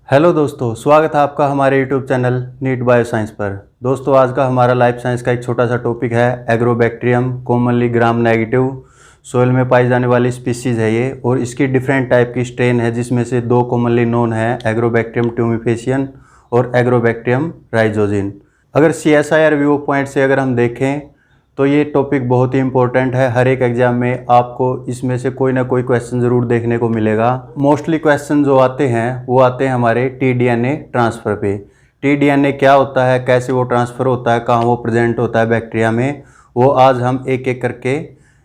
Hello दोस्तों, स्वागत है आपका हमारे YouTube channel NEET bio science पर। दोस्तों, आज का हमारा लाइफ साइंस का एक छोटा सा टॉपिक है agrobacterium commonly gram negative. Soil में पाई जाने वाली स्पीसीज है ये, और इसकी डिफरेंट टाइप की स्ट्रेन है, जिसमें से दो कॉमनली नोन है, एग्रोबैक्टीरियम ट्यूमिफेसियन और एग्रोबैक्टीरियम राइजोजिन। अगर CSIR व्यू पॉइंट से अगर हम देखें तो ये टॉपिक बहुत ही इंपॉर्टेंट है। हर एक एग्जाम में आपको इसमें से कोई ना कोई क्वेश्चन ज़रूर देखने को मिलेगा। मोस्टली क्वेश्चन जो आते हैं वो आते हैं हमारे tDNA ट्रांसफ़र पे। tDNA क्या होता है, कैसे वो ट्रांसफ़र होता है, कहाँ वो प्रेजेंट होता है बैक्टीरिया में, वो आज हम एक एक करके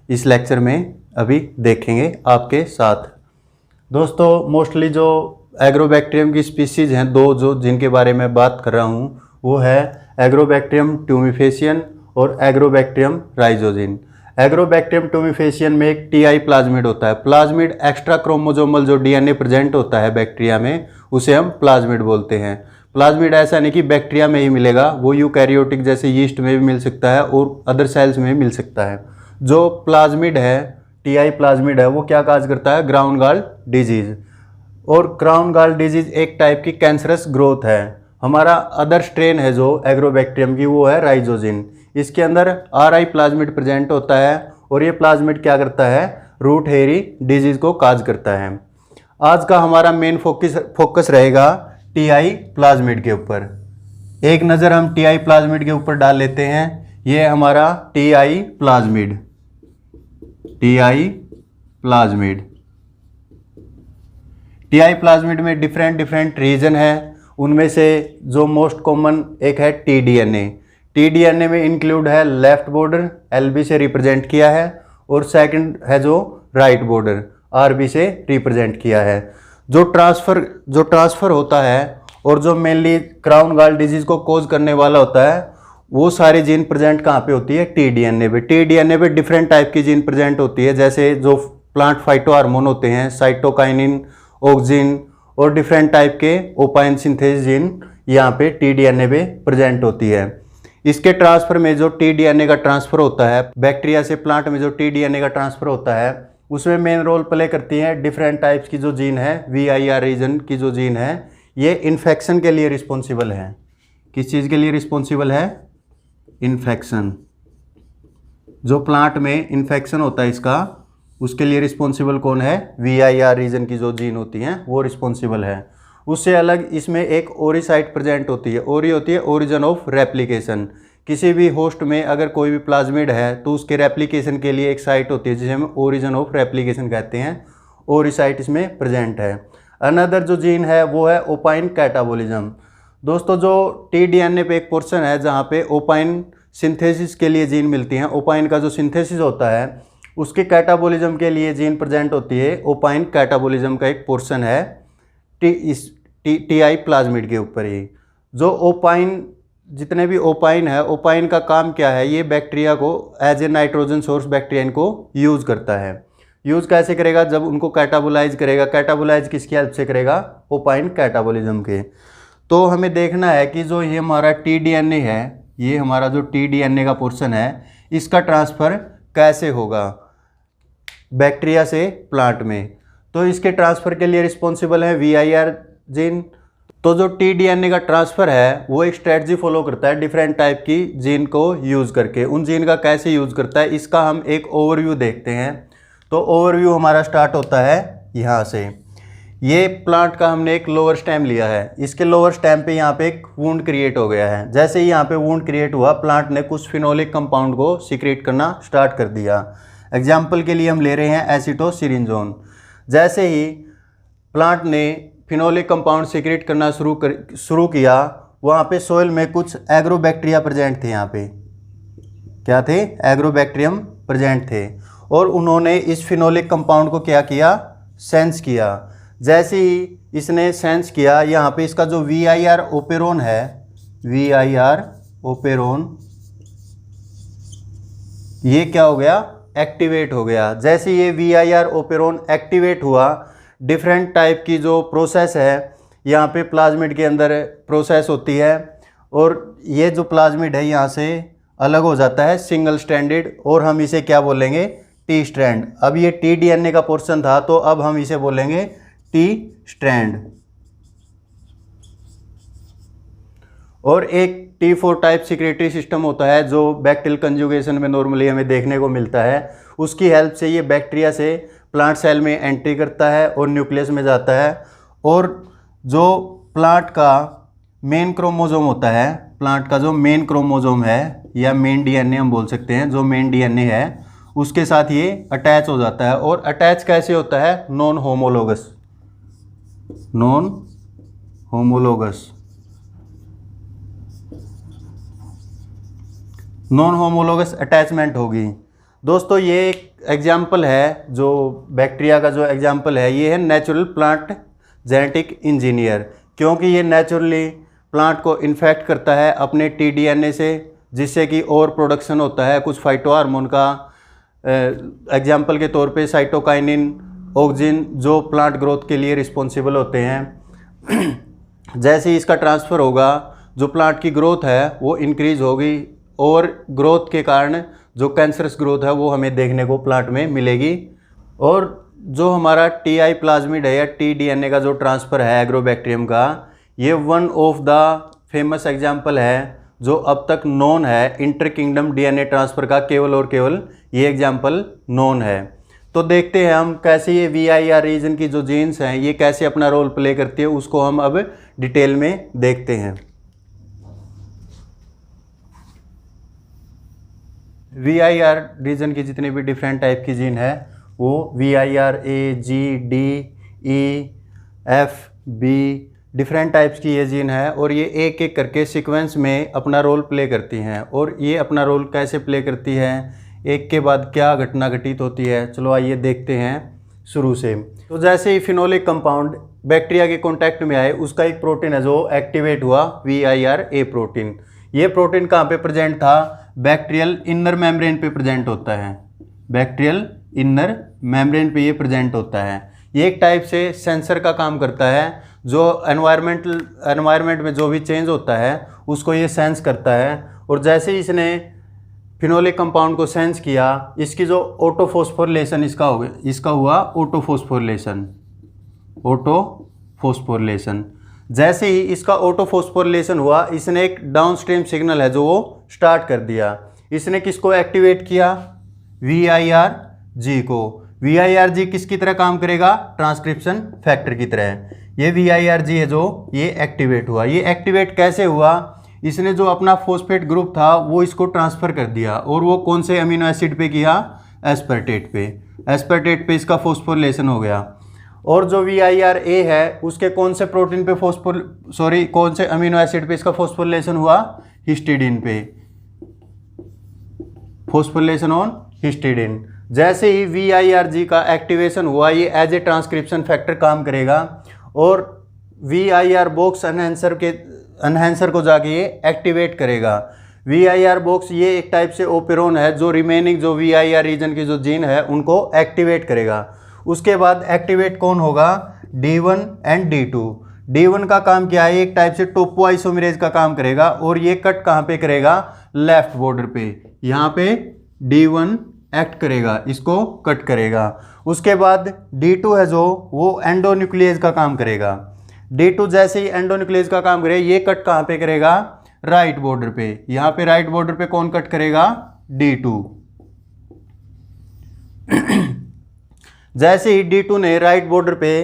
इस लेक्चर में अभी देखेंगे आपके साथ। दोस्तों, मोस्टली जो एग्रोबैक्टीरियम की स्पीसीज़ हैं, दो जो जिनके बारे में बात कर रहा हूँ, वो है एग्रोबैक्टीरियम ट्यूमिफेसियन और एग्रोबैक्टीरियम राइजोजिन। एग्रोबैक्टीरियम ट्यूमिफेसियन में एक TI प्लाज्मिड होता है। प्लाज्मिड एक्स्ट्रा क्रोमोजोमल जो DNA प्रेजेंट होता है बैक्टीरिया में, उसे हम प्लाज्मिड बोलते हैं। प्लाज्मिड ऐसा नहीं कि बैक्टीरिया में ही मिलेगा, वो यूकैरियोटिक जैसे यीस्ट में भी मिल सकता है और अदर सेल्स में भी मिल सकता है। जो प्लाज्मिड है, TI प्लाज्मिड है, वो क्या काज करता है, ग्राउंड गाल डिजीज़। और ग्राउंड गाल डिजीज़ एक टाइप की कैंसरस ग्रोथ है। हमारा अदर स्ट्रेन है जो एग्रोबैक्टीरियम की, वो है राइजोजिन। इसके अंदर RI प्लाज्मिड प्रेजेंट होता है, और ये प्लाज्मिड क्या करता है, रूट हेयरी डिजीज़ को काज करता है। आज का हमारा मेन फोकस रहेगा TI प्लाज्मिड के ऊपर। एक नज़र हम TI प्लाज्मिड के ऊपर डाल लेते हैं। ये हमारा TI प्लाज्मिड TI प्लाज्मिड में डिफरेंट रीजन है। उनमें से जो मोस्ट कॉमन एक है tDNA में इंक्लूड है लेफ्ट बॉर्डर LB से रिप्रेजेंट किया है, और सेकंड है जो राइट बॉर्डर RB से रिप्रेजेंट किया है। जो ट्रांसफ़र होता है और जो मेनली क्राउन गाल डिजीज़ को कोज करने वाला होता है, वो सारी जीन प्रेजेंट कहाँ पे होती है, tDNA पे। tDNA पे डिफरेंट टाइप की जीन प्रेजेंट होती है, जैसे जो प्लांट फाइटो हार्मोन होते हैं, साइटोकाइनिन, ऑक्सिन और डिफरेंट टाइप के ओपाइन सिंथेसिस जीन यहाँ पे tDNA पे प्रेजेंट होती है। इसके ट्रांसफ़र में जो tDNA का ट्रांसफ़र होता है, बैक्टीरिया से प्लांट में जो tDNA का ट्रांसफ़र होता है, उसमें मेन रोल प्ले करती हैं डिफरेंट टाइप्स की जो जीन है, VIR रीजन की जो जीन है, ये इन्फेक्शन के लिए रिस्पॉन्सिबल है। किस चीज़ के लिए रिस्पॉन्सिबल है, इन्फेक्शन। जो प्लांट में इन्फेक्शन होता है इसका, उसके लिए रिस्पॉन्सिबल कौन है, VIR रीजन की जो जीन होती हैं वो रिस्पॉन्सिबल है। उससे अलग इसमें एक ओरी साइट प्रेजेंट होती है। ओरी होती है ओरिजिन ऑफ रेप्लिकेशन। किसी भी होस्ट में अगर कोई भी प्लाज्मिड है तो उसके रेप्लिकेशन के लिए एक साइट होती है जिसे हम ओरिजिन ऑफ रेप्लिकेशन कहते हैं। ओरी साइट इसमें प्रेजेंट है। अनदर जो जीन है वो है ओपाइन कैटाबोलिज्म। दोस्तों, जो tDNA पे एक पोर्शन है जहाँ पे ओपाइन सिंथेसिस के लिए जीन मिलती हैं। ओपाइन का जो सिंथेसिस होता है उसके कैटाबोलिज्म के लिए जीन प्रेजेंट होती है। ओपाइन कैटाबोलिज्म का एक पोर्शन है TI प्लाज्मिड के ऊपर ही। जो ओपाइन, जितने भी ओपाइन है, ओपाइन का काम क्या है, ये बैक्टीरिया को as a nitrogen source bacteria इनको यूज़ करता है। यूज़ कैसे करेगा, जब उनको कैटाबोलाइज करेगा। कैटाबोलाइज किसकी हेल्प से करेगा, ओपाइन कैटाबोलिज्म के। तो हमें देखना है कि जो ये हमारा tDNA है, ये हमारा जो tDNA का पोर्शन है, इसका ट्रांसफ़र कैसे होगा बैक्टीरिया से प्लांट में। तो इसके ट्रांसफ़र के लिए रिस्पॉन्सिबल है VIR जीन। तो जो tDNA का ट्रांसफ़र है वो एक स्ट्रेटजी फॉलो करता है डिफरेंट टाइप की जीन को यूज़ करके। उन जीन का कैसे यूज़ करता है, इसका हम एक ओवरव्यू देखते हैं। तो ओवरव्यू हमारा स्टार्ट होता है यहाँ से। ये प्लांट का हमने एक लोअर स्टेम लिया है। इसके लोअर स्टेम पे यहाँ पे एक वुंड क्रिएट हो गया है। जैसे ही यहाँ पे वुंड क्रिएट हुआ, प्लांट ने कुछ फिनोलिक कंपाउंड को सीक्रेट करना स्टार्ट कर दिया। एग्जाम्पल के लिए हम ले रहे हैं एसिटोसिरिंजोन। जैसे ही प्लांट ने फिनोलिक कंपाउंड सीक्रेट करना शुरू किया, वहाँ पे सोइल में कुछ एग्रोबैक्टीरिया प्रेजेंट थे। यहाँ पे क्या थे, एग्रोबैक्टीरियम प्रेजेंट थे, और उन्होंने इस फिनोलिक कंपाउंड को क्या किया, सेंस किया। जैसे ही इसने सेंस किया, यहाँ पे इसका जो VIR ओपेरोन है, VIR ओपेरोन, ये क्या हो गया, एक्टिवेट हो गया। जैसे ये VIR ओपेरोन एक्टिवेट हुआ, डिफरेंट टाइप की जो प्रोसेस है यहाँ पे प्लाज्मिड के अंदर प्रोसेस होती है, और ये जो प्लाज्मिड है यहाँ से अलग हो जाता है सिंगल स्ट्रैंडेड, और हम इसे क्या बोलेंगे, T स्ट्रैंड। अब ये tDNA का पोर्शन था, तो अब हम इसे बोलेंगे T स्ट्रैंड। और एक T4 टाइप सिक्रेटरी सिस्टम होता है जो बैक्टीरियल कंजुगेशन में नॉर्मली हमें देखने को मिलता है। उसकी हेल्प से ये बैक्टीरिया से प्लांट सेल में एंट्री करता है और न्यूक्लियस में जाता है। और जो प्लांट का मेन क्रोमोसोम होता है, प्लांट का जो मेन क्रोमोसोम है या मेन डीएनए हम बोल सकते हैं, जो मेन डीएनए है उसके साथ ये अटैच हो जाता है। और अटैच कैसे होता है? Non homologous, non homologous, non homologous attachment होगी। दोस्तों ये एक एग्जाम्पल है, जो बैक्टीरिया का जो एग्जाम्पल है ये है नेचुरल प्लांट जेनेटिक इंजीनियर, क्योंकि ये नेचुरली प्लांट को इन्फेक्ट करता है अपने टीडीएनए से, जिससे कि और प्रोडक्शन होता है कुछ फाइटो हार्मोन का। एग्जाम्पल के तौर पे साइटोकाइनिन, ऑक्सिन, जो प्लांट ग्रोथ के लिए रिस्पॉन्सिबल होते हैं। जैसे ही इसका ट्रांसफ़र होगा, जो प्लांट की ग्रोथ है वो इंक्रीज होगी और ग्रोथ के कारण जो कैंसरस ग्रोथ है वो हमें देखने को प्लांट में मिलेगी। और जो हमारा टीआई प्लाज्मिड है या टीडीएनए का जो ट्रांसफ़र है एग्रोबैक्टीरियम का, ये one of the famous example है जो अब तक नोन है इंटर किंगडम डीएनए ट्रांसफ़र का, केवल और केवल ये एग्जाम्पल नोन है। तो देखते हैं हम कैसे ये VIR रीजन की जो जीन्स हैं ये कैसे अपना रोल प्ले करती है, उसको हम अब डिटेल में देखते हैं। VIR रीजन की जितनी भी डिफरेंट टाइप की जीन है वो VIR A, G, D, E, F, B different types की ये जीन है और ये एक एक करके सीक्वेंस में अपना रोल प्ले करती हैं। और ये अपना रोल कैसे प्ले करती है, एक के बाद क्या घटना घटित होती है, चलो आइए देखते हैं शुरू से। तो जैसे ही फिनोलिक कंपाउंड बैक्टीरिया के कॉन्टैक्ट में आए, उसका एक प्रोटीन है जो एक्टिवेट हुआ, VIR A प्रोटीन। ये प्रोटीन कहाँ पे प्रेजेंट था? बैक्टीरियल इनर मेम्ब्रेन पे प्रेजेंट होता है, बैक्टीरियल इनर मेम्ब्रेन पे ये प्रेजेंट होता है। ये एक टाइप से सेंसर का काम करता है, जो एनवायरनमेंट में जो भी चेंज होता है उसको ये सेंस करता है। और जैसे ही इसने फिनोलिक कंपाउंड को सेंस किया, इसकी जो ऑटोफॉस्फोरिलेशन इसका हुआ ऑटोफॉस्फोरिलेशन। जैसे ही इसका ऑटोफॉस्फोरिलेशन हुआ, इसने एक डाउनस्ट्रीम सिग्नल है जो वो स्टार्ट कर दिया। इसने किसको एक्टिवेट किया? VIRG को। VIRG किसकी तरह काम करेगा? ट्रांसक्रिप्शन फैक्टर की तरह। ये VIRG है जो ये एक्टिवेट हुआ। ये एक्टिवेट कैसे हुआ? इसने जो अपना फॉस्फेट ग्रुप था वो इसको ट्रांसफ़र कर दिया, और वो कौन से अमीनो एसिड पे किया? एस्पर्टेट पे। एस्पर्टेट पे इसका फॉस्फोरिलेशन हो गया। और जो VIR A है उसके कौन से प्रोटीन पे कौन से अमीनो एसिड पे इसका फॉस्फोरिलेशन हुआ? हिस्टिडीन पे। Phosphorylation on histidine. जैसे ही VIRG का एक्टिवेशन हुआ, ये एज ए ट्रांसक्रिप्शन फैक्टर काम करेगा और VIR बॉक्स एनहेंसर को जाके ये एक्टिवेट करेगा। VIR बॉक्स ये एक टाइप से ओपेरोन है जो रिमेनिंग जो VIR रीजन की जो जीन है उनको एक्टिवेट करेगा। उसके बाद एक्टिवेट कौन होगा? D1 and D2। D1 का काम क्या है? एक टाइप से टोपोआइसोमेरेज का काम करेगा, और ये कट कहाँ पे करेगा? लेफ्ट बॉर्डर पे। यहाँ पे D1 एक्ट करेगा, इसको कट करेगा। उसके बाद D2 है जो वो एंडोन्यूक्लियस का काम करेगा। D2 जैसे ही एंडोन्यूक्लियस का काम करे, ये कट कहाँ पे करेगा? राइट बॉर्डर पे। यहाँ पे राइट बॉर्डर पे कौन कट करेगा? D2। जैसे ही D2 ने राइट बॉर्डर पे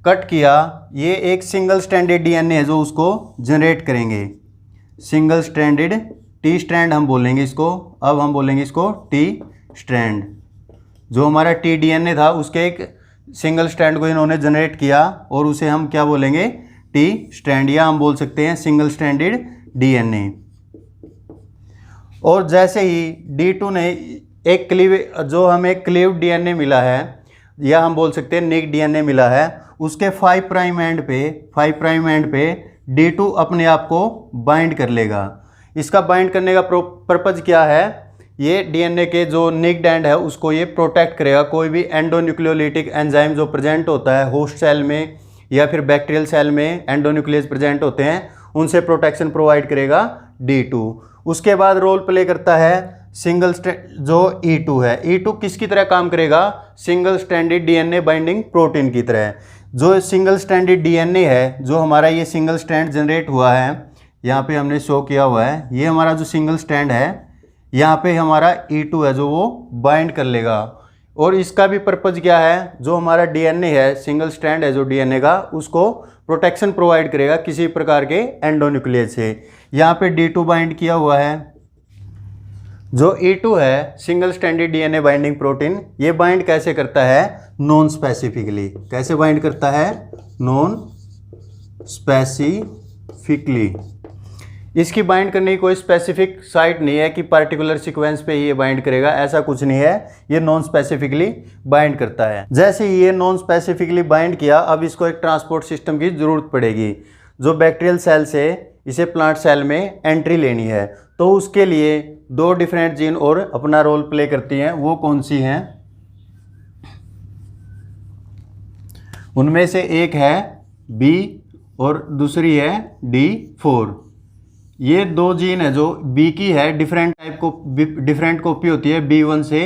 कट किया, ये एक सिंगल स्ट्रैंडेड DNA है जो उसको जनरेट करेंगे। सिंगल स्ट्रैंडेड T स्ट्रैंड हम बोलेंगे इसको। अब हम बोलेंगे इसको T स्ट्रैंड। जो हमारा TDNA था उसके एक सिंगल स्ट्रैंड को इन्होंने जनरेट किया, और उसे हम क्या बोलेंगे? T स्ट्रैंड, या हम बोल सकते हैं सिंगल स्ट्रैंडेड DNA। और जैसे ही D2 ने एक जो हमें क्लीव DNA मिला है, या हम बोल सकते हैं निक DNA मिला है, उसके 5 प्राइम एंड पे D2 अपने आप को बाइंड कर लेगा। इसका बाइंड करने का पर्पज़ क्या है? ये DNA के जो निक्ड एंड है उसको ये प्रोटेक्ट करेगा। कोई भी एंडोन्यूक्लियोलिटिक एंजाइम जो प्रेजेंट होता है होस्ट सेल में या फिर बैक्टीरियल सेल में, एंडोन्यूक्लियस प्रेजेंट होते हैं, उनसे प्रोटेक्शन प्रोवाइड करेगा D2। उसके बाद रोल प्ले करता है सिंगल जो E2 है। E2 किसकी तरह काम करेगा? Single stranded DNA binding protein की तरह। जो सिंगल स्ट्रैंडेड DNA है, जो हमारा ये सिंगल स्ट्रैंड जनरेट हुआ है, यहाँ पे हमने शो किया हुआ है। ये हमारा जो सिंगल स्ट्रैंड है, यहाँ पे हमारा E2 है जो वो बाइंड कर लेगा। और इसका भी पर्पज़ क्या है, जो हमारा DNA है, सिंगल स्ट्रैंड है जो DNA का, उसको प्रोटेक्शन प्रोवाइड करेगा किसी प्रकार के एंडोन्यूक्लियस से। यहाँ पे D2 बाइंड किया हुआ है। जो E2 है single stranded DNA binding protein, ये बाइंड कैसे करता है, नॉन स्पेसिफिकली। कैसे बाइंड करता है, नॉन स्पेसिफिकली। इसकी बाइंड करने की कोई स्पेसिफिक साइट नहीं है कि पार्टिकुलर सीक्वेंस पे ही ये बाइंड करेगा, ऐसा कुछ नहीं है। ये नॉन स्पेसिफिकली बाइंड करता है। जैसे ही ये नॉन स्पेसिफिकली बाइंड किया, अब इसको एक ट्रांसपोर्ट सिस्टम की ज़रूरत पड़ेगी। जो बैक्टीरियल सेल से इसे प्लांट सेल में एंट्री लेनी है, तो उसके लिए दो डिफरेंट जीन और अपना रोल प्ले करती हैं। वो कौन सी हैं, उनमें से एक है B और दूसरी है D4। ये दो जीन है जो B की है, डिफरेंट कॉपी होती है B1 से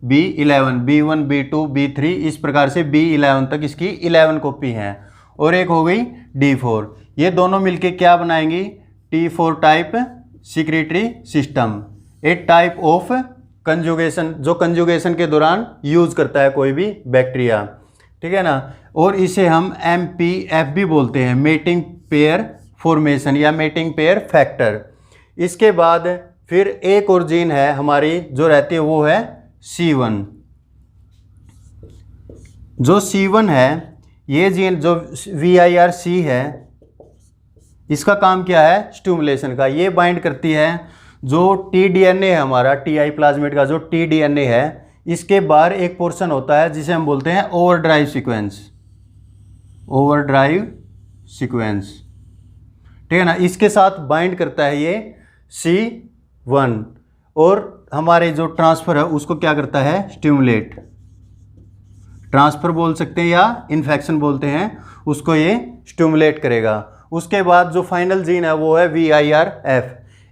B11, B1, B2, B3, इस प्रकार से B11 तक इसकी 11 कॉपी हैं। और एक हो गई D4। ये दोनों मिलके क्या बनाएंगी, T4 टाइप सिक्रेटरी सिस्टम, एक टाइप ऑफ कंजुगेशन, जो कंजुगेशन के दौरान यूज करता है कोई भी बैक्टीरिया, ठीक है ना। और इसे हम MPF भी बोलते हैं, मेटिंग पेयर फॉर्मेशन या मेटिंग पेयर फैक्टर। इसके बाद फिर एक और जीन है हमारी जो रहती है, वो है C1। जो C1 है, ये जीन जो VIRC है, इसका काम क्या है, स्टिमुलेशन का। ये बाइंड करती है जो tDNA है हमारा, TI प्लाज्मिड का जो tDNA है, इसके बाहर एक पोर्शन होता है जिसे हम बोलते हैं ओवरड्राइव सीक्वेंस। ओवरड्राइव सीक्वेंस, ठीक है ना। इसके साथ बाइंड करता है ये C1 और हमारे जो ट्रांसफ़र है उसको क्या करता है, स्टिमुलेट। ट्रांसफ़र बोल सकते हैं या इन्फेक्शन बोलते हैं, उसको ये स्टिमुलेट करेगा। उसके बाद जो फाइनल जीन है वो है VIRF।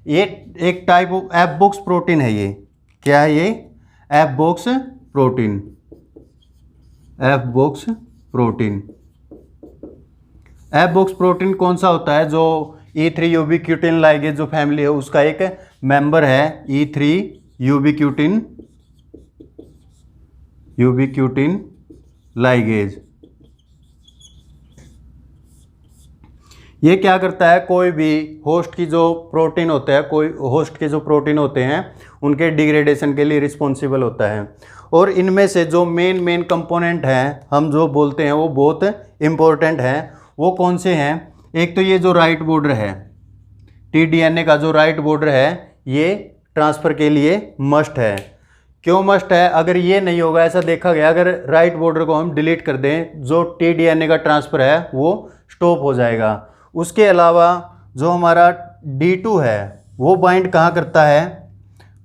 ये एक type of F box protein है। ये क्या है, ये F box protein. F box protein, F box protein कौन सा होता है, जो E3 यूबिक्यूटिन लाइगेज जो फैमिली है उसका एक मेंबर है, E3 यूबिक्यूटिन लाइगेज। ये क्या करता है, कोई भी होस्ट की जो प्रोटीन होता है, कोई होस्ट के जो प्रोटीन होते हैं उनके डिग्रेडेशन के लिए रिस्पॉन्सिबल होता है। और इनमें से जो मेन कंपोनेंट हैं हम जो बोलते हैं वो बहुत इम्पोर्टेंट हैं। वो कौन से हैं, एक तो ये जो राइट बॉर्डर है, tDNA का जो राइट बॉर्डर है, ये ट्रांसफ़र के लिए मस्ट है। क्यों मस्ट है, अगर ये नहीं होगा, ऐसा देखा गया, अगर राइट बॉर्डर को हम डिलीट कर दें, जो tDNA का ट्रांसफ़र है वो स्टॉप हो जाएगा। उसके अलावा जो हमारा D2 है वो बाइंड कहाँ करता है,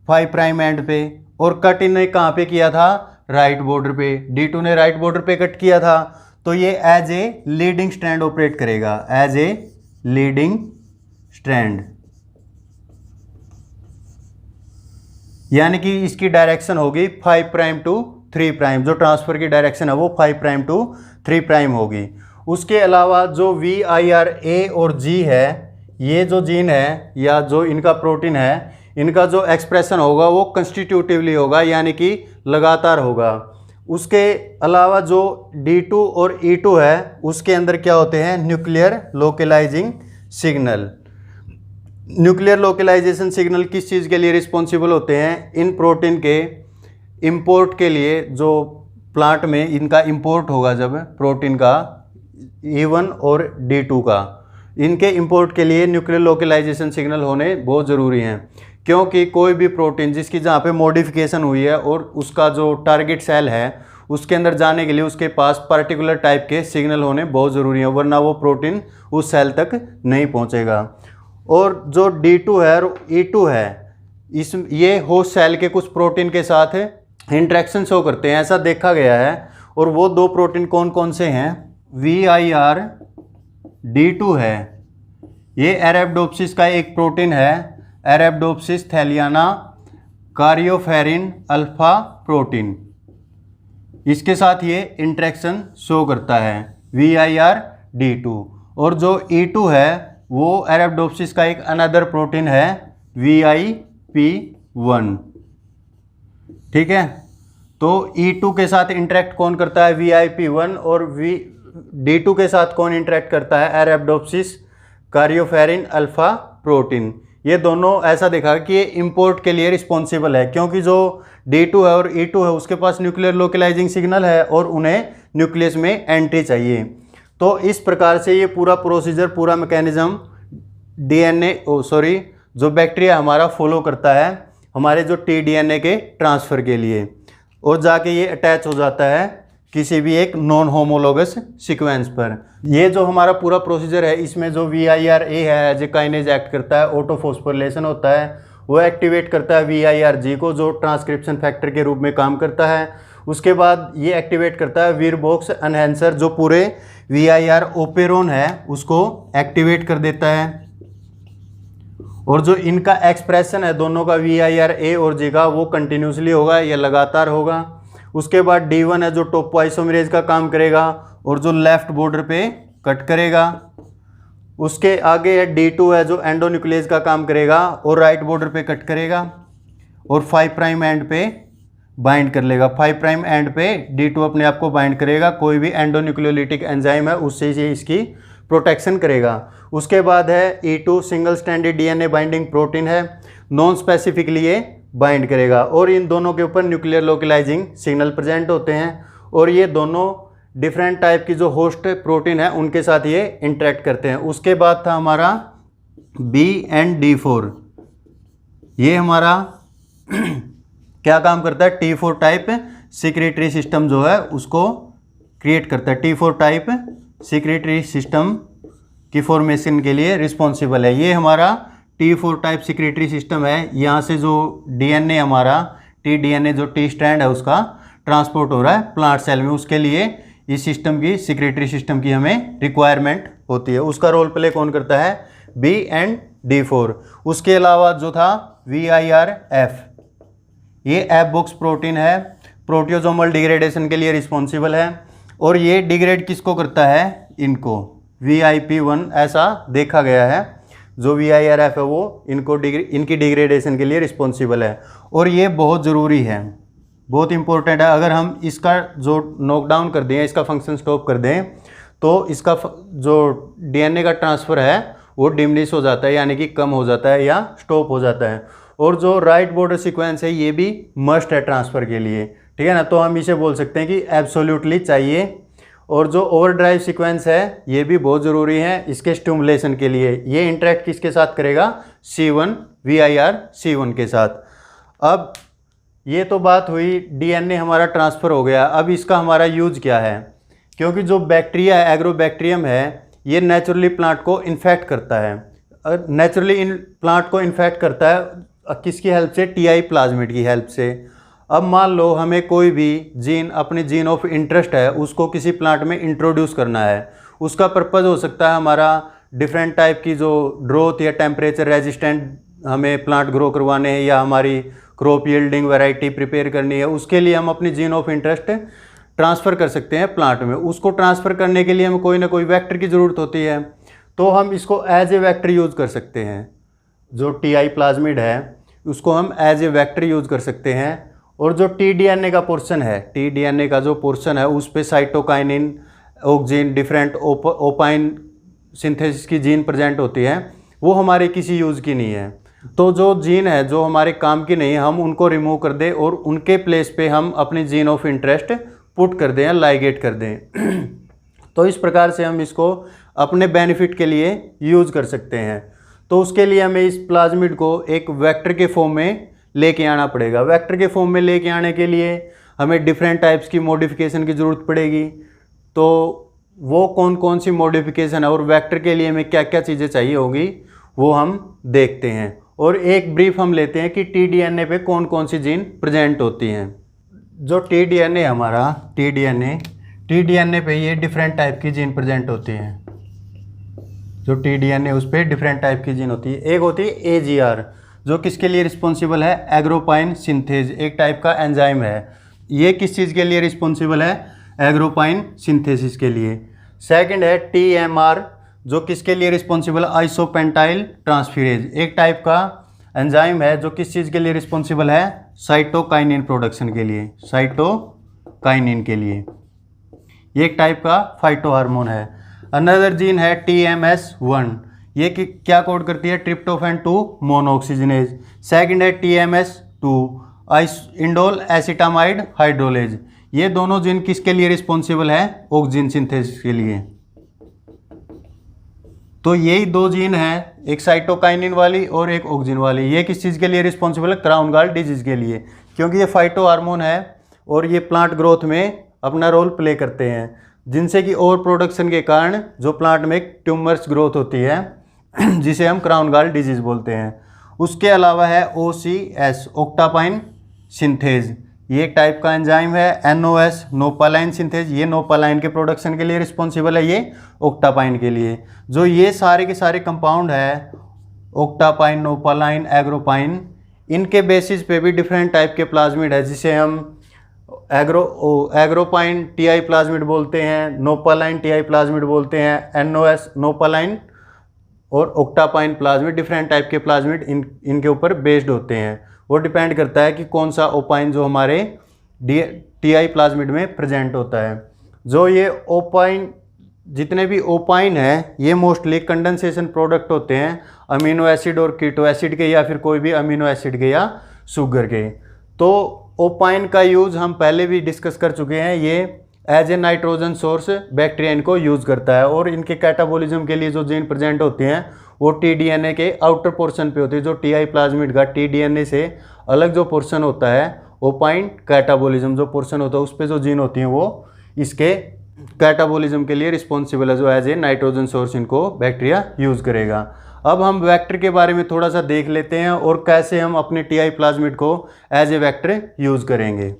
5 प्राइम एंड पे, और कट इन्हें कहाँ पे किया था, राइट बॉर्डर पे। D2 ने राइट बॉर्डर पे कट किया था, तो ये as a leading strand operate करेगा, एज ए लीडिंग स्ट्रैंड। यानी कि इसकी डायरेक्शन होगी 5 प्राइम टू 3 प्राइम, जो ट्रांसफ़र की डायरेक्शन है वो 5 प्राइम टू 3 प्राइम होगी। उसके अलावा जो VIRA और G है, ये जो जीन है या जो इनका प्रोटीन है, इनका जो एक्सप्रेशन होगा वो कंस्टिट्यूटिवली होगा, यानी कि लगातार होगा। उसके अलावा जो D2 और E2 है उसके अंदर क्या होते हैं, nuclear localising signal. Nuclear localisation signal किस चीज़ के लिए रिस्पॉन्सिबल होते हैं, इन प्रोटीन के इंपोर्ट के लिए। जो प्लांट में इनका इंपोर्ट होगा जब प्रोटीन का, E1 और D2 का, इनके इंपोर्ट के लिए न्यूक्लियर लोकलाइजेशन सिग्नल होने बहुत ज़रूरी हैं। क्योंकि कोई भी प्रोटीन जिसकी जहाँ पे मॉडिफिकेशन हुई है और उसका जो टारगेट सेल है उसके अंदर जाने के लिए उसके पास पर्टिकुलर टाइप के सिग्नल होने बहुत ज़रूरी हैं, वरना वो प्रोटीन उस सेल तक नहीं पहुँचेगा। और जो D2 है और E2 है, ये होस्ट सेल के कुछ प्रोटीन के साथ इंट्रैक्शन शो करते हैं, ऐसा देखा गया है। और वो दो प्रोटीन कौन कौन से हैं, VIRD2 है, ये अरेबिडोप्सिस का एक प्रोटीन है, अरेबिडोप्सिस थैलियाना कार्योफेरिन अल्फा प्रोटीन। इसके साथ ये इंट्रैक्शन शो करता है VIRD2। और जो E2 है वो अरेबिडोप्सिस का एक अनदर प्रोटीन है VIP1। ठीक है, तो E2 के साथ इंटरेक्ट कौन करता है? VIP1। और D2 के साथ कौन इंटरेक्ट करता है? Arabidopsis karyopherin alpha protein. ये दोनों ऐसा देखा कि ये इंपोर्ट के लिए रिस्पॉन्सिबल है, क्योंकि जो D2 है और E2 है उसके पास न्यूक्लियर लोकलाइजिंग सिग्नल है और उन्हें न्यूक्लियस में एंट्री चाहिए। तो इस प्रकार से ये पूरा प्रोसीजर, पूरा मैकेनिज्म जो बैक्टीरिया हमारा फॉलो करता है हमारे जो tDNA के ट्रांसफ़र के लिए, और जाके ये अटैच हो जाता है किसी भी एक नॉन होमोलोगस सीक्वेंस पर। ये जो हमारा पूरा प्रोसीजर है, इसमें जो VIRA है जो काइनेज एक्ट करता है, ऑटोफॉस्फोरिलेशन होता है, वो एक्टिवेट करता है VIRG को जो ट्रांसक्रिप्शन फैक्टर के रूप में काम करता है। उसके बाद ये एक्टिवेट करता है वीरबॉक्स एनहेंसर जो पूरे VIR ओपेरोन है उसको एक्टिवेट कर देता है। और जो इनका एक्सप्रेशन है दोनों का VIRA और G का, वो कंटिन्यूसली होगा या लगातार होगा। उसके बाद D1 है जो टोपोआइसोमरेज का काम करेगा और जो लेफ्ट बॉर्डर पे कट करेगा। उसके आगे है D2 है जो एंडोन्यूक्लियस का काम करेगा और राइट बॉर्डर पे कट करेगा और 5 प्राइम एंड पे बाइंड कर लेगा। 5 प्राइम एंड पे D2 अपने आप को बाइंड करेगा, कोई भी एंडोन्यूक्लियोलिटिक एंजाइम है उससे ही इसकी प्रोटेक्शन करेगा। उसके बाद है E2 single stranded DNA binding protein है, नॉन स्पेसिफिकली ये बाइंड करेगा और इन दोनों के ऊपर न्यूक्लियर लोकलाइजिंग सिग्नल प्रेजेंट होते हैं और ये दोनों डिफरेंट टाइप की जो होस्ट प्रोटीन है उनके साथ ये इंटरेक्ट करते हैं। उसके बाद था हमारा B and D4। ये हमारा क्या काम करता है? T4 टाइप सिक्रेटरी सिस्टम जो है उसको क्रिएट करता है। T4 टाइप सिक्रेटरी सिस्टम की फॉर्मेशन के लिए रिस्पॉन्सिबल है। ये हमारा T4 टाइप सिक्रेटरी सिस्टम है। यहाँ से जो DNA हमारा tDNA जो T स्ट्रैंड है उसका ट्रांसपोर्ट हो रहा है प्लांट सेल में, उसके लिए इस सिस्टम की सिक्रेटरी सिस्टम की हमें रिक्वायरमेंट होती है। उसका रोल प्ले कौन करता है? B and D4। उसके अलावा जो था VIRF, ये F बॉक्स प्रोटीन है, प्रोटियोजोमल डिग्रेडेशन के लिए रिस्पॉन्सिबल है और ये डिग्रेड किसको करता है? इनको VIP1 ऐसा देखा गया है। जो VIRF है वो इनकी डिग्रेडेशन के लिए रिस्पॉन्सिबल है और ये बहुत ज़रूरी है, बहुत इंपॉर्टेंट है। अगर हम इसका जो नॉकडाउन कर दें, इसका फंक्शन स्टॉप कर दें, तो इसका जो DNA का ट्रांसफ़र है वो डिमिनिश हो जाता है, यानी कि कम हो जाता है या स्टॉप हो जाता है। और जो राइट बॉर्डर सीक्वेंस है ये भी मस्ट है ट्रांसफ़र के लिए, ठीक है ना। तो हम इसे बोल सकते हैं कि एब्सोल्युटली चाहिए। और जो ओवरड्राइव सीक्वेंस है ये भी बहुत ज़रूरी है इसके स्टिमुलेशन के लिए। ये इंटरेक्ट किसके साथ करेगा? C1 VIR-C1 के साथ। अब ये तो बात हुई DNA हमारा ट्रांसफ़र हो गया, अब इसका हमारा यूज क्या है? क्योंकि जो बैक्टीरिया है, एग्रोबैक्टीरियम है, ये नेचुरली प्लांट को इन्फेक्ट करता है। नेचुरली इन प्लांट को इन्फेक्ट करता है किसकी हेल्प से? TI प्लाज्मिड की हेल्प से। अब मान लो हमें कोई भी जीन, अपने जीन ऑफ इंटरेस्ट है, उसको किसी प्लांट में इंट्रोड्यूस करना है। उसका पर्पज़ हो सकता है हमारा डिफरेंट टाइप की जो ग्रोथ या टेम्परेचर रेजिस्टेंट हमें प्लांट ग्रो करवाने हैं या हमारी क्रॉप यील्डिंग वैरायटी प्रिपेयर करनी है, उसके लिए हम अपनी जीन ऑफ इंटरेस्ट ट्रांसफ़र कर सकते हैं प्लांट में। उसको ट्रांसफ़र करने के लिए हमें कोई ना कोई वेक्टर की ज़रूरत होती है, तो हम इसको एज ए वेक्टर यूज़ कर सकते हैं। जो TI प्लाज्मिड है उसको हम एज ए वेक्टर यूज़ कर सकते हैं। और जो tDNA का पोर्शन है, tDNA का जो पोर्शन है उस पे cytokinin, auxin, different opine synthesis की जीन प्रेजेंट होती है, वो हमारे किसी यूज़ की नहीं है। तो जो जीन है जो हमारे काम की नहीं है, हम उनको रिमूव कर दें और उनके प्लेस पे हम अपनी जीन ऑफ इंटरेस्ट पुट कर दें या लाइगेट कर दें। तो इस प्रकार से हम इसको अपने बेनिफिट के लिए यूज़ कर सकते हैं। तो उसके लिए हमें इस प्लाज्मिड को एक वेक्टर के फॉर्म में लेके आना पड़ेगा। वेक्टर के फॉर्म में लेके आने के लिए हमें डिफरेंट टाइप्स की मॉडिफिकेशन की ज़रूरत पड़ेगी। तो वो कौन कौन सी मॉडिफिकेशन है और वेक्टर के लिए हमें क्या क्या चीज़ें चाहिए होगी वो हम देखते हैं। और एक ब्रीफ हम लेते हैं कि tDNA पे कौन कौन सी जीन प्रेजेंट होती हैं। जो tDNA हमारा tDNA पे ये डिफरेंट टाइप की जीन प्रेजेंट होती हैं। जो tDNA उस पर डिफरेंट टाइप की जीन होती है। एक होती है AGR जो किसके लिए रिस्पॉन्सिबल है? एग्रोपाइन सिंथेज, एक टाइप का एंजाइम है। ये किस चीज़ के लिए रिस्पॉन्सिबल है? एग्रोपाइन सिंथेसिस के लिए। सेकंड है TMR जो किसके लिए रिस्पॉन्सिबल है, आइसोपेंटाइल ट्रांसफेरेज, एक टाइप का एंजाइम है जो किस चीज़ के लिए रिस्पॉन्सिबल है, साइटोकाइनिन प्रोडक्शन के लिए, साइटोकाइनिन के लिए। ये एक टाइप का फाइटो हार्मोन है। अनदर जीन है TMS1, ये क्या कोड करती है, ट्रिप्टोफैन 2 मोनोऑक्सीजनेज। सेकंड है TMS2, इंडोल एसिटामाइड हाइड्रोलेज। ये दोनों जीन किसके लिए रिस्पॉन्सिबल है, ऑक्सीजन सिंथेसिस के लिए। तो यही दो जीन हैं, एक साइटोकाइनिन वाली और एक ऑक्सीजन वाली। ये किस चीज़ के लिए रिस्पॉन्सिबल है, क्राउन गॉल डिजीज के लिए, क्योंकि ये फाइटो हार्मोन है और ये प्लांट ग्रोथ में अपना रोल प्ले करते हैं, जिनसे कि ओवर प्रोडक्शन के कारण जो प्लांट में ट्यूमर्स ग्रोथ होती है जिसे हम क्राउन गॉल डिजीज बोलते हैं। उसके अलावा है OCS, ओक्टापाइन सिंथेज, ये एक टाइप का एंजाइम है। NOS, नोपालाइन सिंथेज, ये नोपालाइन के प्रोडक्शन के लिए रिस्पॉन्सिबल है, ये ओक्टापाइन के लिए। जो ये सारे के सारे कंपाउंड है, ओक्टापाइन, नोपालाइन, एग्रोपाइन, इनके बेसिस पे भी डिफरेंट टाइप के प्लाज्मिड है, जिसे हम एग्रोपाइन TI प्लाज्मिड बोलते हैं, नोपालाइन TI प्लाज्मिड बोलते हैं, NOS नोपालाइन और ओक्टापाइन प्लाज्मिड, डिफरेंट टाइप के प्लाज्मिड इनके ऊपर बेस्ड होते हैं। वो डिपेंड करता है कि कौन सा ओपाइन जो हमारे TI प्लाज्मिड में प्रेजेंट होता है। जो ये ओपाइन, जितने भी ओपाइन है, ये मोस्टली कंडेंसेशन प्रोडक्ट होते हैं अमीनो एसिड और कीटो एसिड के, या फिर कोई भी अमीनो एसिड के या शुगर के। तो ओपाइन का यूज़ हम पहले भी डिस्कस कर चुके हैं, ये as a nitrogen source bacteria इनको यूज़ करता है। और इनके कैटाबॉलिज्म के लिए जो जीन प्रेजेंट होते हैं वो TDNA के आउटर पोर्शन पे होती है। जो TI प्लाज्मिड का TDNA से अलग जो पोर्शन होता है, ओपाइन कैटाबॉलिज्म जो पोर्शन होता है, उस पर जो जीन होती हैं वो इसके कैटाबॉलिज्म के लिए रिस्पॉन्सिबल है, जो एज ए नाइट्रोजन सोर्स इनको बैक्टीरिया यूज़ करेगा। अब हम वेक्टर के बारे में थोड़ा सा देख लेते हैं और कैसे हम अपने TI प्लाज्मिड को एज ए वेक्टर यूज़ करेंगे।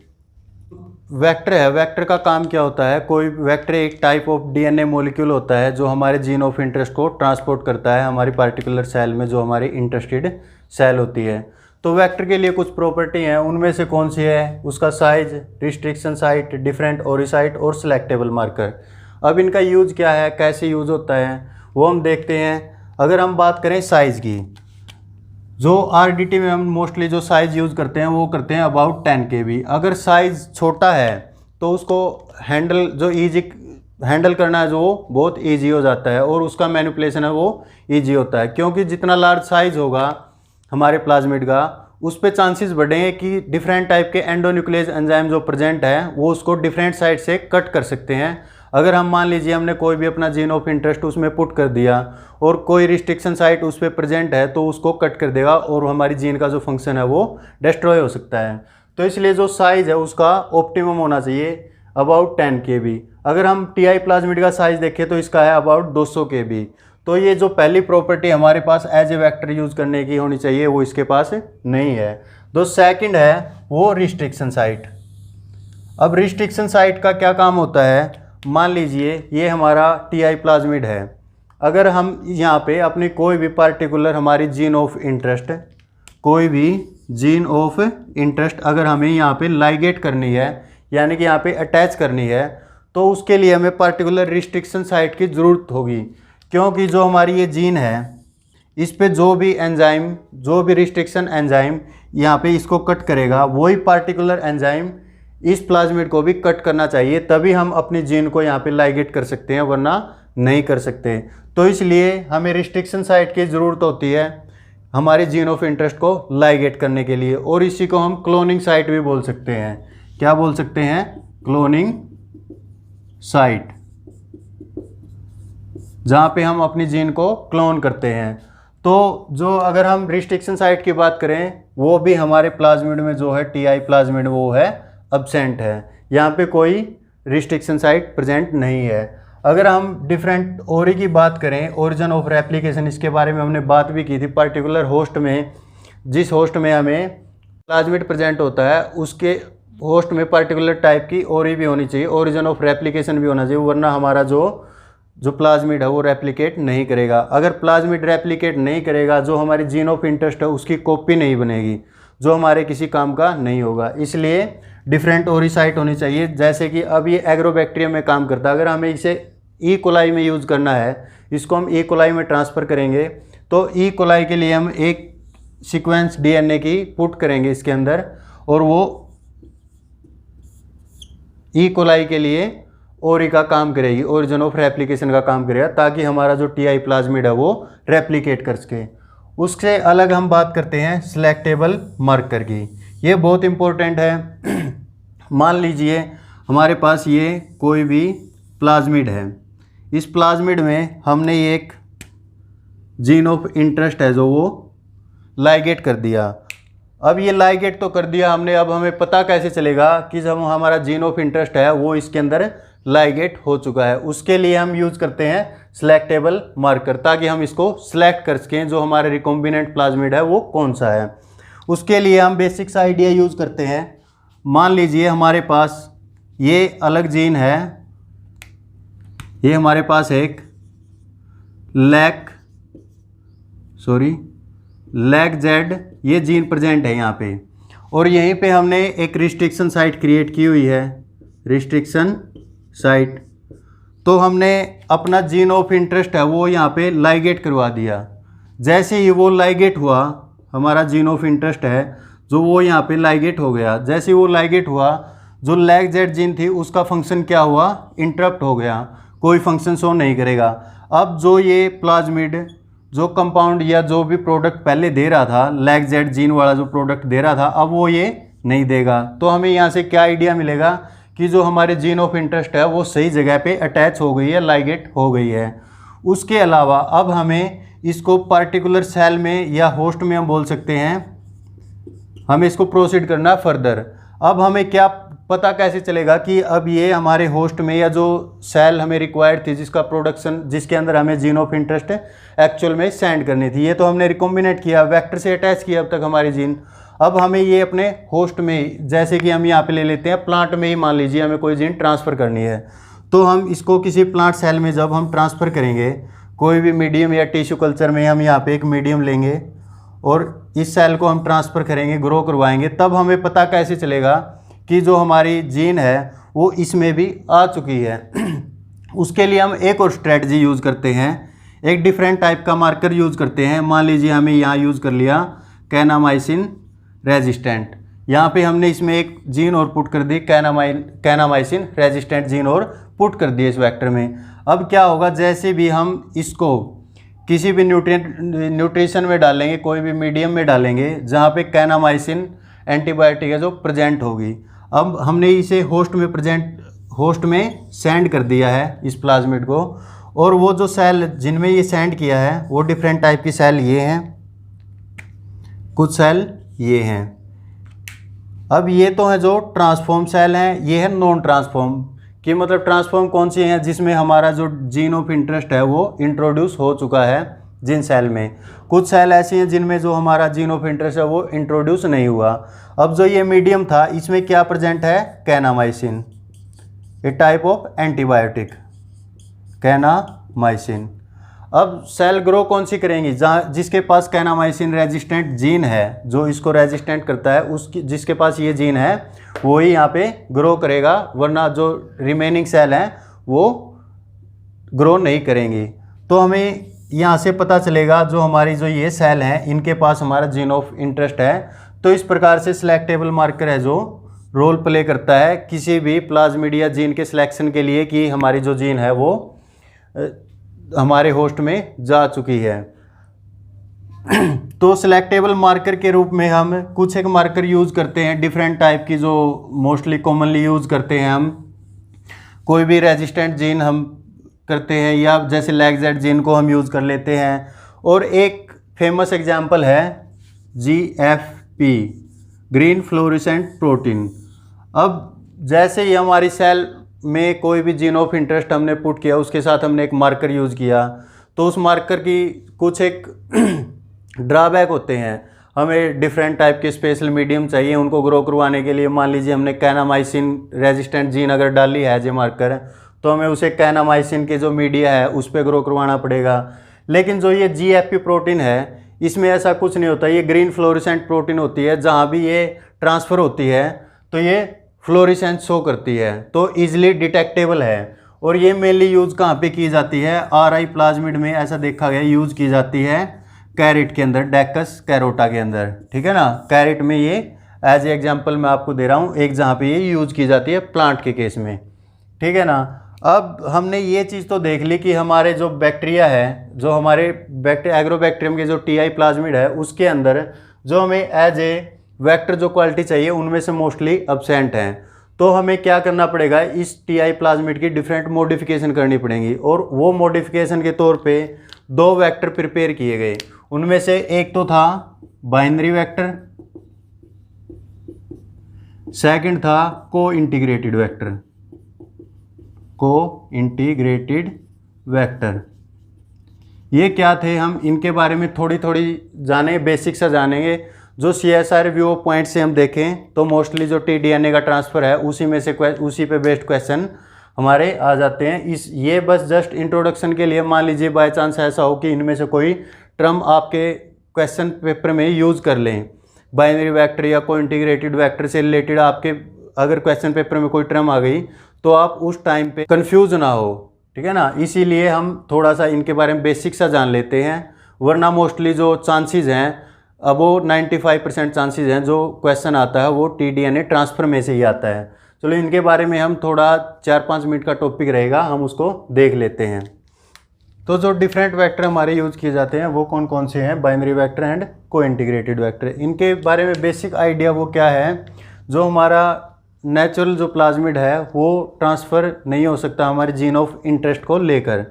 वेक्टर है, वेक्टर का काम क्या होता है, कोई वेक्टर एक टाइप ऑफ DNA मॉलिक्यूल होता है जो हमारे जीन ऑफ इंटरेस्ट को ट्रांसपोर्ट करता है हमारी पार्टिकुलर सेल में, जो हमारी इंटरेस्टेड सेल होती है। तो वेक्टर के लिए कुछ प्रॉपर्टी हैं, उनमें से कौन सी है, उसका size, restriction site, different ori site और सिलेक्टेबल मार्कर। अब इनका यूज़ क्या है, कैसे यूज़ होता है, वो हम देखते हैं। अगर हम बात करें साइज़ की, जो RDT में हम मोस्टली जो साइज़ यूज़ करते हैं वो करते हैं अबाउट 10 KB। अगर साइज़ छोटा है तो उसको हैंडल करना है जो बहुत ईजी हो जाता है, और उसका मैनिपुलेशन है वो ईजी होता है, क्योंकि जितना लार्ज साइज़ होगा हमारे प्लाज्मिड का, उस पर चांसेस बढ़ेंगे कि डिफरेंट टाइप के एंडोन्यूक्लियस एंजाइम जो प्रेजेंट है वो उसको डिफरेंट साइड से कट कर सकते हैं। अगर हम मान लीजिए हमने कोई भी अपना जीन ऑफ इंटरेस्ट उसमें पुट कर दिया और कोई रिस्ट्रिक्शन साइट उस पर प्रेजेंट है, तो उसको कट कर देगा और हमारी जीन का जो फंक्शन है वो डिस्ट्रॉय हो सकता है। तो इसलिए जो साइज़ है उसका ऑप्टिमम होना चाहिए अबाउट 10 KB। अगर हम TI प्लाज्मिड का साइज़ देखें तो इसका है अबाउट 200 KB। तो ये जो पहली प्रॉपर्टी हमारे पास एज ए वेक्टर यूज़ करने की होनी चाहिए वो इसके पास नहीं है। जो सेकंड है वो रिस्ट्रिक्शन साइट। अब रिस्ट्रिक्शन साइट का क्या काम होता है, मान लीजिए ये हमारा TI प्लाज्मिड है, अगर हम यहाँ पे अपनी कोई भी पार्टिकुलर हमारी जीन ऑफ इंटरेस्ट, कोई भी जीन ऑफ इंटरेस्ट अगर हमें यहाँ पे लाइगेट करनी है, यानी कि यहाँ पे अटैच करनी है, तो उसके लिए हमें पार्टिकुलर रिस्ट्रिक्शन साइट की ज़रूरत होगी, क्योंकि जो हमारी ये जीन है इस पे जो भी एंजाइम, जो भी रिस्ट्रिक्शन एंजाइम यहाँ पे इसको कट करेगा, वही पार्टिकुलर एंजाइम इस प्लाज्मिड को भी कट करना चाहिए, तभी हम अपनी जीन को यहाँ पे लाइगेट कर सकते हैं, वरना नहीं कर सकते। तो इसलिए हमें रिस्ट्रिक्शन साइट की ज़रूरत होती है हमारे जीन ऑफ इंटरेस्ट को लाइगेट करने के लिए, और इसी को हम क्लोनिंग साइट भी बोल सकते हैं। क्या बोल सकते हैं, क्लोनिंग साइट, जहाँ पे हम अपनी जीन को क्लोन करते हैं। तो जो अगर हम रिस्ट्रिक्शन साइट की बात करें, वो भी हमारे प्लाज्मिड में जो है TI प्लाज्मिड वो है एब्सेंट है, यहाँ पे कोई रिस्ट्रिक्शन साइट प्रेजेंट नहीं है। अगर हम डिफरेंट ओरी की बात करें, ओरिजिन ऑफ रेप्लिकेशन, इसके बारे में हमने बात भी की थी। पर्टिकुलर होस्ट में, जिस होस्ट में हमें प्लाज्मिड प्रेजेंट होता है उसके होस्ट में पर्टिकुलर टाइप की ओरी भी होनी चाहिए, ओरिजिन ऑफ रेप्लिकेशन भी होना चाहिए, वरना हमारा जो प्लाज्मिड है वो रेप्लिकेट नहीं करेगा। अगर प्लाज्मिड रेप्लिकेट नहीं करेगा, जो हमारी जीन ऑफ इंटरेस्ट है उसकी कॉपी नहीं बनेगी, जो हमारे किसी काम का नहीं होगा। इसलिए डिफरेंट ओरिसाइट होनी चाहिए। जैसे कि अब ये एग्रोबैक्टीरियम में काम करता है, अगर हमें इसे ई कोलाई में यूज़ करना है, इसको हम ई कोलाई में ट्रांसफ़र करेंगे। तो ई कोलाई के लिए हम एक सीक्वेंस डीएनए की पुट करेंगे इसके अंदर, और वो ई कोलाई के लिए ओरी का काम करेगी, ओरिजिन ऑफ रेप्लिकेशन का काम करेगा, ताकि हमारा जो टीआई प्लाज्मिड है वो रेप्लिकेट कर सके। उससे अलग हम बात करते हैं सिलेक्टेबल मार्कर की। ये बहुत इम्पोर्टेंट है। मान लीजिए हमारे पास ये कोई भी प्लाज्मिड है, इस प्लाज्मिड में हमने एक जीन ऑफ इंटरेस्ट है जो वो लाइगेट कर दिया। अब ये लाइगेट तो कर दिया हमने, अब हमें पता कैसे चलेगा कि जब हमारा जीन ऑफ इंटरेस्ट है वो इसके अंदर लाइगेट हो चुका है। उसके लिए हम यूज़ करते हैं सिलेक्टेबल मार्कर, ताकि हम इसको सिलेक्ट कर सकें जो हमारे रिकॉम्बिनेंट प्लाज्मिड है वो कौन सा है। उसके लिए हम बेसिक्स आइडिया यूज़ करते हैं। मान लीजिए हमारे पास ये अलग जीन है, ये हमारे पास एक लैक जेड ये जीन प्रेजेंट है यहाँ पे, और यहीं पे हमने एक रिस्ट्रिक्शन साइट क्रिएट की हुई है, रिस्ट्रिक्शन साइट। तो हमने अपना जीन ऑफ इंटरेस्ट है वो यहाँ पे लाइगेट करवा दिया। जैसे ही वो लाइगेट हुआ, हमारा जीन ऑफ इंटरेस्ट है जो वो यहाँ पे लाइगेट हो गया। जैसे ही वो लाइगेट हुआ, जो लैक जेड जीन थी उसका फंक्शन क्या हुआ, इंटरप्ट हो गया, कोई फंक्शन शो नहीं करेगा। अब जो ये प्लाज्मिड जो कंपाउंड या जो भी प्रोडक्ट पहले दे रहा था, लैक जेड जीन वाला जो प्रोडक्ट दे रहा था, अब वो ये नहीं देगा। तो हमें यहाँ से क्या आइडिया मिलेगा कि जो हमारे जीन ऑफ इंटरेस्ट है वो सही जगह पे अटैच हो गई है, लाइगेट हो गई है। उसके अलावा अब हमें इसको पार्टिकुलर सेल में या होस्ट में हम बोल सकते हैं, हमें इसको प्रोसीड करना फर्दर। अब हमें क्या पता कैसे चलेगा कि अब ये हमारे होस्ट में या जो सेल हमें रिक्वायर्ड थी, जिसका प्रोडक्शन, जिसके अंदर हमें जीन ऑफ इंटरेस्ट एक्चुअल में सेंड करनी थी, ये तो हमने रिकॉम्बिनेट किया, वेक्टर से अटैच किया अब तक हमारी जीन। अब हमें ये अपने होस्ट में, जैसे कि हम यहाँ पे ले लेते हैं प्लांट में ही, मान लीजिए हमें कोई जीन ट्रांसफ़र करनी है, तो हम इसको किसी प्लांट सेल में जब हम ट्रांसफ़र करेंगे, कोई भी मीडियम या टिश्यू कल्चर में हम यहाँ पे एक मीडियम लेंगे और इस सेल को हम ट्रांसफ़र करेंगे, ग्रो करवाएंगे, तब हमें पता कैसे चलेगा कि जो हमारी जीन है वो इसमें भी आ चुकी है। उसके लिए हम एक और स्ट्रेटजी यूज़ करते हैं, एक डिफरेंट टाइप का मार्कर यूज़ करते हैं। मान लीजिए हमें यहाँ यूज़ कर लिया कैनामाइसिन रेजिस्टेंट, यहाँ पे हमने इसमें एक जीन और पुट कर दी, कैनामाइसिन रेजिस्टेंट जीन और पुट कर दिए इस वेक्टर में। अब क्या होगा, जैसे भी हम इसको किसी भी न्यूट्रिशन में डालेंगे, कोई भी मीडियम में डालेंगे जहाँ पे कैनामाइसिन एंटीबायोटिक है जो प्रेजेंट होगी, अब हमने इसे होस्ट में सेंड कर दिया है इस प्लाज्मिड को, और वो जो सेल जिनमें ये सेंड किया है वो डिफरेंट टाइप की सेल ये हैं, कुछ सेल ये हैं। अब ये तो है जो ट्रांसफॉर्म सेल हैं, ये है नॉन ट्रांसफॉर्म कि मतलब ट्रांसफॉर्म कौन सी हैं, जिसमें हमारा जो जीन ऑफ इंटरेस्ट है वो इंट्रोड्यूस हो चुका है जिन सेल में। कुछ सेल ऐसी हैं जिनमें जो हमारा जीन ऑफ इंटरेस्ट है वो इंट्रोड्यूस नहीं हुआ। अब जो ये मीडियम था इसमें क्या प्रेजेंट है, kanamycin, A type of antibiotic, kanamycin. अब सेल ग्रो कौन सी करेंगी, जहाँ जिसके पास कैनामाइसिन रेजिस्टेंट जीन है, जो इसको रेजिस्टेंट करता है, उसकी जिसके पास ये जीन है वो ही यहाँ पे ग्रो करेगा, वरना जो रिमेनिंग सेल हैं वो ग्रो नहीं करेंगी। तो हमें यहाँ से पता चलेगा जो हमारी जो ये सेल हैं इनके पास हमारा जीन ऑफ इंटरेस्ट है। तो इस प्रकार से सिलेक्टेबल मार्कर है जो रोल प्ले करता है किसी भी प्लाज्मिडिया जीन के सिलेक्शन के लिए कि हमारी जो जीन है वो हमारे होस्ट में जा चुकी है। तो सिलेक्टेबल मार्कर के रूप में हम कुछ एक मार्कर यूज़ करते हैं, डिफरेंट टाइप की जो मोस्टली कॉमनली यूज़ करते हैं हम। कोई भी रेजिस्टेंट जीन हम करते हैं, या जैसे लैक जेड जीन को हम यूज़ कर लेते हैं। और एक फेमस एग्जांपल है GFP, ग्रीन फ्लोरेसेंट प्रोटीन। अब जैसे ही हमारी सेल में कोई भी जीन ऑफ इंटरेस्ट हमने पुट किया, उसके साथ हमने एक मार्कर यूज़ किया, तो उस मार्कर की कुछ एक ड्रॉबैक होते हैं। हमें डिफरेंट टाइप के स्पेशल मीडियम चाहिए उनको ग्रो करवाने के लिए। मान लीजिए हमने कैनामाइसिन रेजिस्टेंट जीन अगर डाली है जो मार्कर, तो हमें उसे कैनामाइसिन के जो मीडिया है उस पर ग्रो करवाना पड़ेगा। लेकिन जो ये GFP प्रोटीन है इसमें ऐसा कुछ नहीं होता, ये ग्रीन फ्लोरेसेंट प्रोटीन होती है। जहाँ भी ये ट्रांसफ़र होती है तो ये फ्लोरेसेंस शो करती है, तो ईजिली डिटेक्टेबल है। और ये मेनली यूज़ कहाँ पे की जाती है, RI प्लाज्मिड में ऐसा देखा गया यूज़ की जाती है कैरेट के अंदर, डेकस कैरोटा के अंदर, ठीक है ना। कैरेट में ये एज एग्जांपल मैं आपको दे रहा हूँ एक, जहाँ पे ये यूज़ की जाती है प्लांट के केस में, ठीक है ना। अब हमने ये चीज़ तो देख ली कि हमारे जो बैक्टीरिया है, जो हमारे एग्रोबैक्टीरियम के जो TI प्लाज्मिड है उसके अंदर जो हमें एज ए वेक्टर जो क्वालिटी चाहिए उनमें से मोस्टली अब्सेंट हैं। तो हमें क्या करना पड़ेगा, इस TI प्लाज्मिड की डिफरेंट मॉडिफिकेशन करनी पड़ेंगी, और वो मॉडिफिकेशन के तौर पे 2 वेक्टर प्रिपेयर किए गए। उनमें से एक तो था बाइनरी वेक्टर, सेकंड था को इंटीग्रेटेड वेक्टर। को इंटीग्रेटेड वेक्टर ये क्या थे, हम इनके बारे में थोड़ी थोड़ी जाने, बेसिक सा जानेंगे। जो CSR व्यू पॉइंट से हम देखें तो मोस्टली जो TDNA का ट्रांसफ़र है उसी में से उसी पे बेस्ड क्वेश्चन हमारे आ जाते हैं। ये बस जस्ट इंट्रोडक्शन के लिए, मान लीजिए बाय चांस ऐसा हो कि इनमें से कोई टर्म आपके क्वेश्चन पेपर में यूज़ कर लें, बाइनरी वेक्टर या को इंटीग्रेटेड वेक्टर से रिलेटेड आपके अगर क्वेश्चन पेपर में कोई टर्म आ गई तो आप उस टाइम पे कंफ्यूज ना हो, ठीक है ना। इसीलिए हम थोड़ा सा इनके बारे में बेसिक सा जान लेते हैं, वरना मोस्टली जो चांसेस हैं अब वो 95% चांसेस हैं जो क्वेश्चन आता है वो TDNA ट्रांसफ़र में से ही आता है। चलो इनके बारे में हम थोड़ा 4-5 मिनट का टॉपिक रहेगा, हम उसको देख लेते हैं। तो जो डिफरेंट वेक्टर हमारे यूज़ किए जाते हैं वो कौन कौन से हैं, बाइनरी वेक्टर एंड को इंटीग्रेटेड वेक्टर। इनके बारे में बेसिक आइडिया वो क्या है, जो हमारा नेचुरल जो प्लाज्मिड है वो ट्रांसफ़र नहीं हो सकता हमारे जीन ऑफ इंटरेस्ट को लेकर,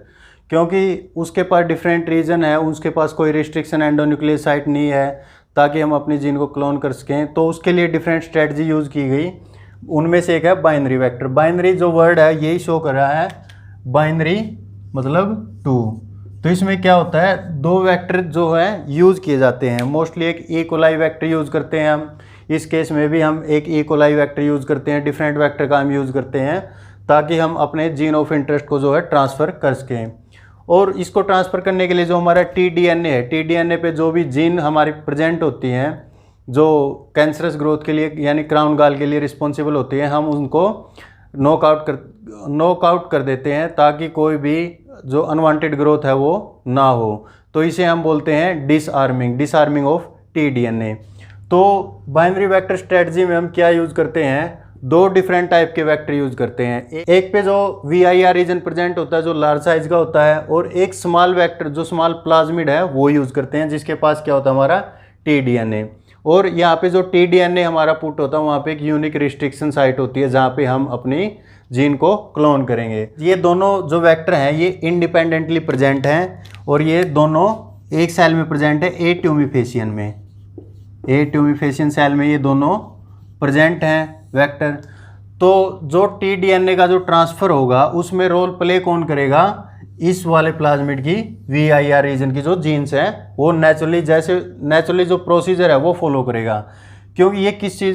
क्योंकि उसके पास डिफरेंट रीजन है, उसके पास कोई रिस्ट्रिक्शन एंडोन्यूक्लियर साइट नहीं है ताकि हम अपने जीन को क्लोन कर सकें। तो उसके लिए डिफरेंट स्ट्रेटजी यूज़ की गई, उनमें से एक है बाइनरी वेक्टर। बाइनरी जो वर्ड है यही शो कर रहा है, बाइनरी मतलब 2। तो इसमें क्या होता है, 2 वेक्टर जो है यूज़ किए जाते हैं। मोस्टली एक ई कोलाई वेक्टर यूज़ करते हैं हम, इस केस में भी हम एक ई कोलाई वेक्टर यूज़ करते हैं, डिफरेंट वेक्टर का हम यूज़ करते हैं ताकि हम अपने जीन ऑफ इंटरेस्ट को जो है ट्रांसफ़र कर सकें। और इसको ट्रांसफ़र करने के लिए जो हमारा TDNA है, TDNA पे जो भी जीन हमारी प्रेजेंट होती हैं जो कैंसरस ग्रोथ के लिए यानी क्राउन गाल के लिए रिस्पॉन्सिबल होती हैं, हम उनको नॉकआउट कर देते हैं ताकि कोई भी जो अनवांटेड ग्रोथ है वो ना हो। तो इसे हम बोलते हैं डिसआर्मिंग ऑफ TDNA। तो बाइनरी वेक्टर स्ट्रेटजी में हम क्या यूज़ करते हैं, 2 डिफरेंट टाइप के वेक्टर यूज़ करते हैं। एक पे जो VIR रीजन प्रेजेंट होता है जो लार्ज साइज का होता है, और एक स्मॉल वेक्टर जो स्मॉल प्लाज्मिड है वो यूज़ करते हैं जिसके पास क्या होता है हमारा TDNA। और यहाँ पे जो TDNA हमारा पुट होता है वहाँ पे एक यूनिक रिस्ट्रिक्शन साइट होती है जहाँ पे हम अपनी जीन को क्लोन करेंगे। ये दोनों जो वेक्टर हैं ये इंडिपेंडेंटली प्रेजेंट हैं और ये दोनों एक सेल में प्रेजेंट है, ए ट्यूमिफेशियन में, ए ट्यूमिफेशियन सेल में ये दोनों प्रेजेंट हैं वेक्टर। तो जो TDNA का जो ट्रांसफ़र होगा उसमें रोल प्ले कौन करेगा, इस वाले प्लाज्मिड की VIR रीजन की जो जीन्स हैं वो नेचुरली जो प्रोसीजर है वो फॉलो करेगा। क्योंकि ये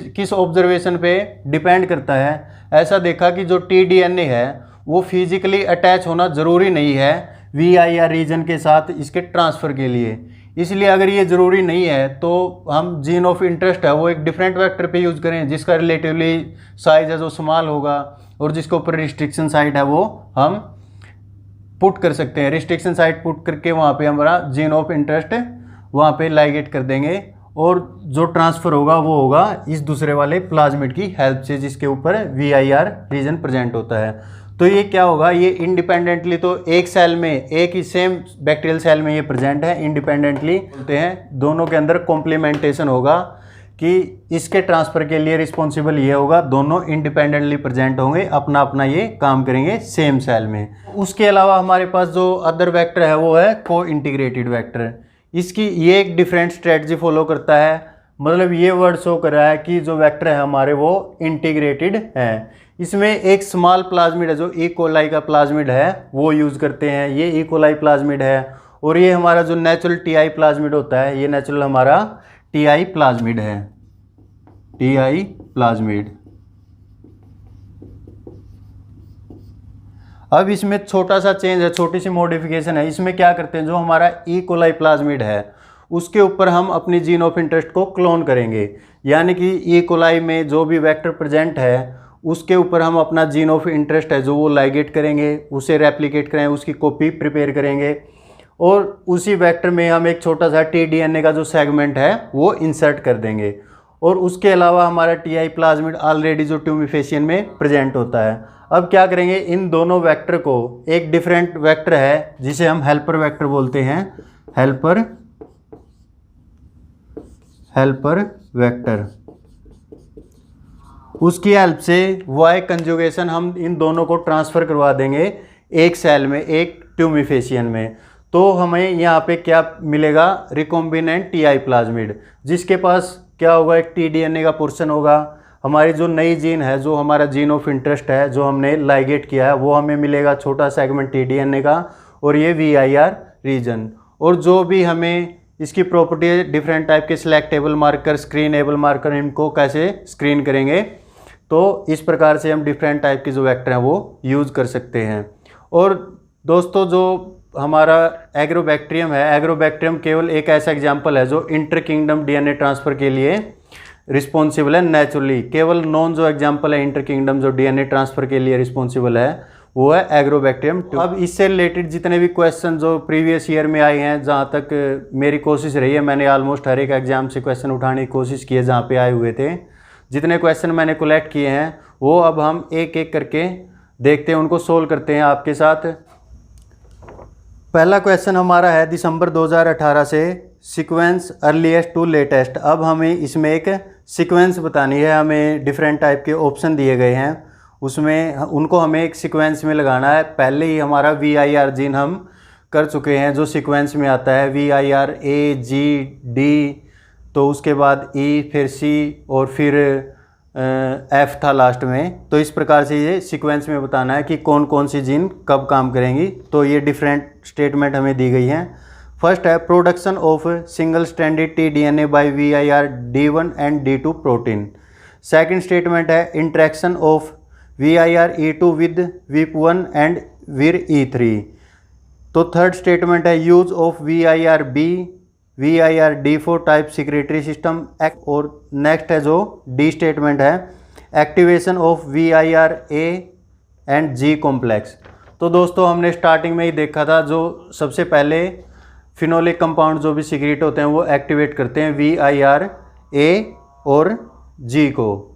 किस ऑब्जर्वेशन पे डिपेंड करता है, ऐसा देखा कि जो TDNA है वो फिजिकली अटैच होना ज़रूरी नहीं है VIR रीजन के साथ इसके ट्रांसफ़र के लिए। इसलिए अगर ये ज़रूरी नहीं है तो हम जीन ऑफ इंटरेस्ट है वो एक डिफरेंट वेक्टर पे यूज़ करें जिसका रिलेटिवली साइज है जो स्मॉल होगा और जिसके ऊपर रिस्ट्रिक्शन साइट है वो हम पुट कर सकते हैं। रिस्ट्रिक्शन साइट पुट करके वहाँ पे हमारा जीन ऑफ इंटरेस्ट वहाँ पे लाइगेट कर देंगे और जो ट्रांसफ़र होगा वो होगा इस दूसरे वाले प्लाज्मिड की हेल्प से जिसके ऊपर VIR रीजन प्रेजेंट होता है। तो ये क्या होगा, ये इंडिपेंडेंटली तो एक सेल में, एक ही सेम बैक्टीरियल सेल में ये प्रेजेंट है, इंडिपेंडेंटली बोलते हैं। दोनों के अंदर कॉम्प्लीमेंटेशन होगा कि इसके ट्रांसफ़र के लिए रिस्पॉन्सिबल ये होगा, दोनों इंडिपेंडेंटली प्रेजेंट होंगे, अपना अपना ये काम करेंगे सेम सेल में। उसके अलावा हमारे पास जो अदर वेक्टर है वो है को इंटीग्रेटेड वेक्टर। इसकी ये एक डिफरेंट स्ट्रेटजी फॉलो करता है, मतलब ये वर्ड शो कर रहा है कि जो वेक्टर है हमारे वो इंटीग्रेटेड हैं। इसमें एक स्मॉल प्लाज्मिड है जो ई कोलाई का प्लाज्मिड है वो यूज़ करते हैं, ये ई कोलाई प्लाज्मिड है। और ये हमारा जो नेचुरल TI प्लाज्मिड होता है ये नेचुरल हमारा TI प्लाज्मिड है, TI प्लाज्मिड। अब इसमें छोटा सा चेंज है, छोटी सी मॉडिफिकेशन है। इसमें क्या करते हैं, जो हमारा ई कोलाई प्लाज्मिड है उसके ऊपर हम अपनी जीन ऑफ इंटरेस्ट को क्लोन करेंगे, यानी कि ई कोलाई में जो भी वेक्टर प्रेजेंट है उसके ऊपर हम अपना जीन ऑफ इंटरेस्ट है जो वो लाइगेट करेंगे, उसे रेप्लिकेट करेंगे, उसकी कॉपी प्रिपेयर करेंगे और उसी वेक्टर में हम एक छोटा सा टीडीएनए का जो सेगमेंट है वो इंसर्ट कर देंगे। और उसके अलावा हमारा टीआई प्लाज्मिड ऑलरेडी जो ट्यूमिफेशियन में प्रेजेंट होता है। अब क्या करेंगे, इन दोनों वेक्टर को, एक डिफरेंट वेक्टर है जिसे हम हेल्पर वेक्टर बोलते हैं, हेल्पर वेक्टर, उसकी हेल्प से वाई कंजुगेशन हम इन दोनों को ट्रांसफ़र करवा देंगे एक सेल में, एक ट्यूमिफेशियन में। तो हमें यहाँ पे क्या मिलेगा, रिकॉम्बिनेंट टीआई प्लाज्मिड, जिसके पास क्या होगा, एक टीडीएनए का पोर्शन होगा। हमारी जो नई जीन है, जो हमारा जीन ऑफ इंटरेस्ट है जो हमने लाइगेट किया है, वो हमें मिलेगा छोटा सेगमेंट टीडीएनए का और ये वीआईआर रीजन। और जो भी हमें इसकी प्रॉपर्टी है, डिफरेंट टाइप के सिलेक्टेबल मार्कर, स्क्रीनेबल मार्कर, इनको कैसे स्क्रीन करेंगे, तो इस प्रकार से हम डिफरेंट टाइप के जो वेक्टर हैं वो यूज़ कर सकते हैं। और दोस्तों जो हमारा एग्रोबैक्टीरियम है, एग्रोबैक्टीरियम केवल एक ऐसा एग्जाम्पल है जो इंटर किंगडम डीएनए ट्रांसफ़र के लिए रिस्पॉन्सिबल है नेचुरली। केवल नॉन जो एग्जाम्पल है इंटर किंगडम जो डीएनए ट्रांसफ़र के लिए रिस्पॉन्सिबल है वो है एग्रोबैक्टीरियम। अब इससे रिलेटेड जितने भी क्वेश्चन जो प्रीवियस ईयर में आए हैं, जहाँ तक मेरी कोशिश रही है, मैंने ऑलमोस्ट हर एक एग्जाम से क्वेश्चन उठाने की कोशिश की है जहाँ पे आए हुए थे। जितने क्वेश्चन मैंने कलेक्ट किए हैं वो अब हम एक एक करके देखते हैं, उनको सोल्व करते हैं आपके साथ। पहला क्वेश्चन हमारा है दिसंबर 2018 से, सीक्वेंस अर्लीस्ट टू लेटेस्ट। अब हमें इसमें एक सीक्वेंस बतानी है, हमें डिफरेंट टाइप के ऑप्शन दिए गए हैं, उसमें उनको हमें एक सीक्वेंस में लगाना है। पहले ही हमारा वीआईआर जीन हम कर चुके हैं जो सीक्वेंस में आता है, वीआईआर ए जी डी, तो उसके बाद ई, फिर सी और फिर एफ था लास्ट में। तो इस प्रकार से ये सीक्वेंस में बताना है कि कौन कौन सी जीन कब काम करेंगी। तो ये डिफरेंट स्टेटमेंट हमें दी गई हैं। फर्स्ट है production of single stranded TDNA by VIR D1 and D2 protein. Second statement है interaction of VIR E2 with VIP1 and vir E3। तो थर्ड स्टेटमेंट है use of VIR B, VIR D4 type secretory system. और next है जो D statement है activation of VIR A and G complex. तो दोस्तों हमने स्टार्टिंग में ही देखा था, जो सबसे पहले फिनोलिक कंपाउंड जो भी सिक्रेट होते हैं वो एक्टिवेट करते हैं वीआईआर A और G को।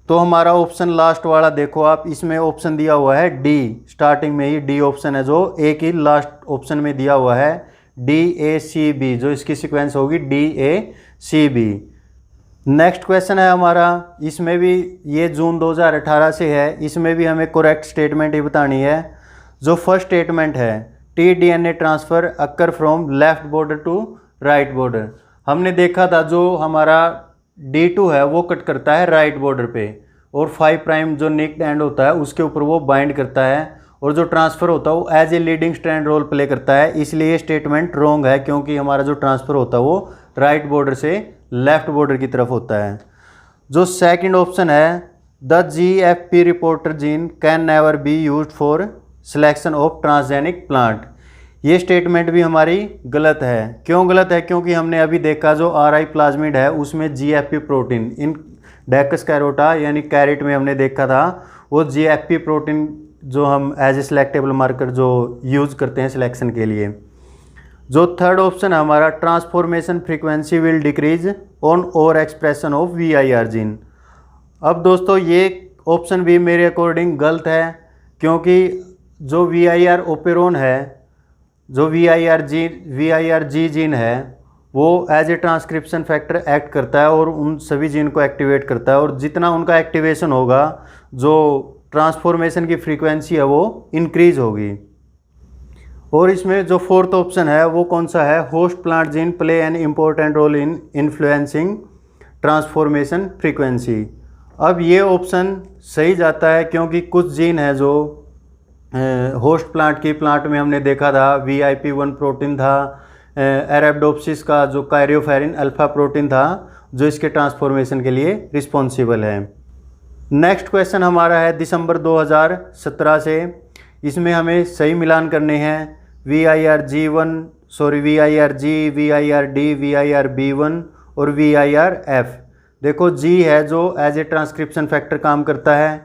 तो हमारा ऑप्शन लास्ट वाला देखो आप, इसमें ऑप्शन दिया हुआ है डी, स्टार्टिंग में ही डी ऑप्शन है जो एक ही लास्ट ऑप्शन में दिया हुआ है DACB, जो इसकी सीक्वेंस होगी DACB। नेक्स्ट क्वेश्चन है हमारा, इसमें भी ये जून 2018 से है, इसमें भी हमें करेक्ट स्टेटमेंट ही बतानी है। जो फर्स्ट स्टेटमेंट है TDNA transfer occur from left border to right border. हमने देखा था जो हमारा D2 है वो कट करता है राइट बॉर्डर पे और 5 प्राइम जो निक्ड एंड होता है उसके ऊपर वो बाइंड करता है, और जो ट्रांसफ़र होता है वो as a leading strand role play करता है। इसलिए ये स्टेटमेंट रॉन्ग है, क्योंकि हमारा जो ट्रांसफ़र होता है वो राइट बॉर्डर से लेफ्ट बॉर्डर की तरफ होता है। जो सेकंड ऑप्शन है the GFP reporter gene can never be used for selection of transgenic plant. ये स्टेटमेंट भी हमारी गलत है। क्यों गलत है? क्योंकि हमने अभी देखा जो RI प्लाज्मिड है उसमें GFP प्रोटीन, इन डेक्स कैरोटा यानी कैरेट में हमने देखा था वो GFP प्रोटीन जो हम एज ए सिलेक्टेबल मार्कर जो यूज़ करते हैं सिलेक्शन के लिए। जो थर्ड ऑप्शन है हमारा transformation frequency will decrease on over expression of VIR gene. अब दोस्तों ये ऑप्शन भी मेरे अकॉर्डिंग गलत है, क्योंकि जो VIR ओपेरोन है, जो VIR G जीन है वो as a transcription factor act करता है और उन सभी जीन को एक्टिवेट करता है, और जितना उनका एक्टिवेशन होगा जो ट्रांसफॉर्मेशन की फ्रीक्वेंसी है वो इंक्रीज होगी। और इसमें जो फोर्थ ऑप्शन है वो कौन सा है, host plant gene play an important role in influencing transformation frequency. अब ये ऑप्शन सही जाता है, क्योंकि कुछ जीन है जो होस्ट प्लांट की प्लांट में हमने देखा था VIP1 प्रोटीन था, एरेब्डोप्सिस का जो कायरियोफेरिन अल्फा प्रोटीन था जो इसके ट्रांसफॉर्मेशन के लिए रिस्पॉन्सिबल है। नेक्स्ट क्वेश्चन हमारा है दिसंबर 2017 से, इसमें हमें सही मिलान करने हैं VIR G, VIR D, VIR B1 और VIR F। देखो G है जो एज ए ट्रांसक्रिप्शन फैक्टर काम करता है,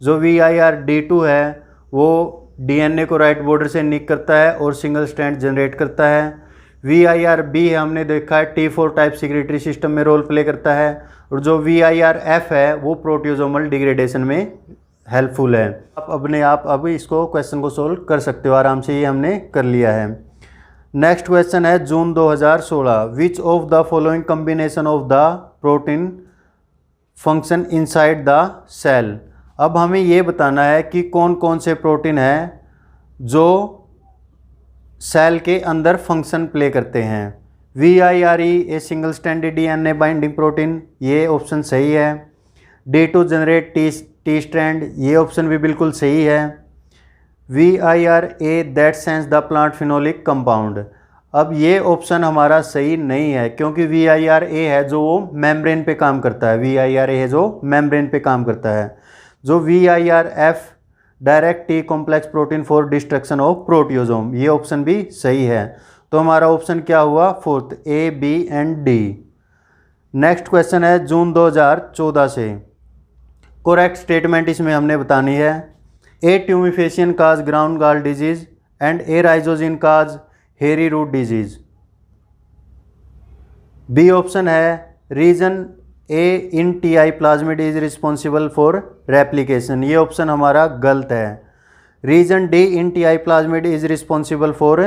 जो VIR-D2 है वो DNA को राइट बॉर्डर से निक करता है और सिंगल स्ट्रैंड जनरेट करता है। VIR-B है, हमने देखा है T4 टाइप सिक्रेटरी सिस्टम में रोल प्ले करता है। और जो VIR-F है वो प्रोटियोजोमल डिग्रेडेशन में हेल्पफुल है। आप अब इसको क्वेश्चन को सोल्व कर सकते हो आराम से, ये हमने कर लिया है। नेक्स्ट क्वेश्चन है June 2016, which of the following combination of the protein function inside the cell. अब हमें ये बताना है कि कौन कौन से प्रोटीन हैं जो सेल के अंदर फंक्शन प्ले करते हैं। VIRE a single stranded DNA binding protein, ये ऑप्शन सही है। D2 जनरेट टी स्ट्रैंड, ये ऑप्शन भी बिल्कुल सही है। VIRA that sense the plant phenolic compound, अब ये ऑप्शन हमारा सही नहीं है क्योंकि VIRA है जो वो मेम्ब्रेन पे काम करता है। VIRA है जो मेम्ब्रेन पे काम करता है। जो VIRF direct T complex protein for destruction of proteasome, ये ऑप्शन भी सही है। तो हमारा ऑप्शन क्या हुआ, fourth, A, B and D। Next question है जून 2014 से, करेक्ट स्टेटमेंट इसमें हमने बतानी है। A tumefaciens cause ground gall disease and A rhizogenes cause hairy root disease. B option है region A in TI plasmid is responsible for replication, ये option हमारा गलत है। Region D in TI plasmid is responsible for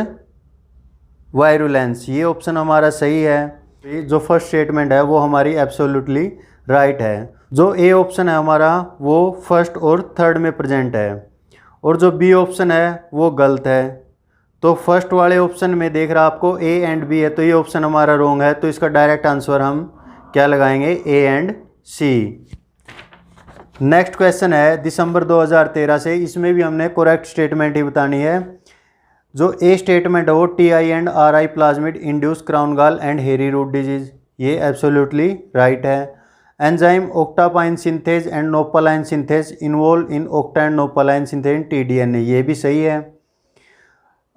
virulence, ये option हमारा सही है। जो फर्स्ट स्टेटमेंट है वो हमारी एब्सोल्युटली राइट है। जो A ऑप्शन है हमारा वो फर्स्ट और थर्ड में प्रेजेंट है, और जो B ऑप्शन है वो गलत है। तो फर्स्ट वाले ऑप्शन में देख रहा आपको A एंड B है, तो ये ऑप्शन हमारा रॉन्ग है। तो इसका डायरेक्ट आंसर हम क्या लगाएंगे, A and C। Next question है दिसंबर 2013 से, इसमें भी हमने करेक्ट स्टेटमेंट ही बतानी है। जो A स्टेटमेंट है वो TI and RI plasmid induce crown gall and hairy root disease, ये एब्सोल्युटली राइट है। Enzyme octopine synthase and nopaline synthase involve in octa and nopaline synthase in TDNA, ये भी सही है।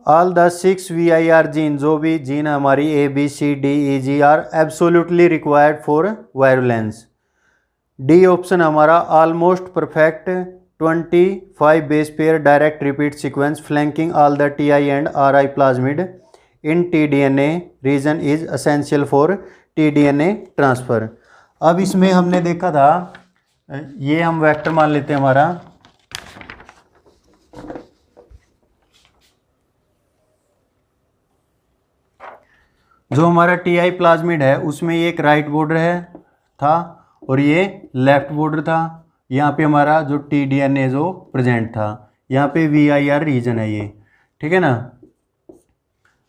ऑल द 6 VIR जीन, जो भी gene हमारी A, B, C, D, E, G are absolutely required for virulence. D option हमारा almost perfect 25 base pair direct repeat sequence flanking all the TI and RI plasmid in TDNA region is essential for TDNA transfer. अब इसमें हमने देखा था, ये हम vector मान लेते हैं हमारा, जो हमारा TI प्लाज्मिड है उसमें ये एक राइट बॉर्डर है था और ये लेफ्ट बॉर्डर था। यहाँ पे हमारा जो TDNA जो प्रेजेंट था, यहाँ पे VIR रीजन है ये, ठीक है ना।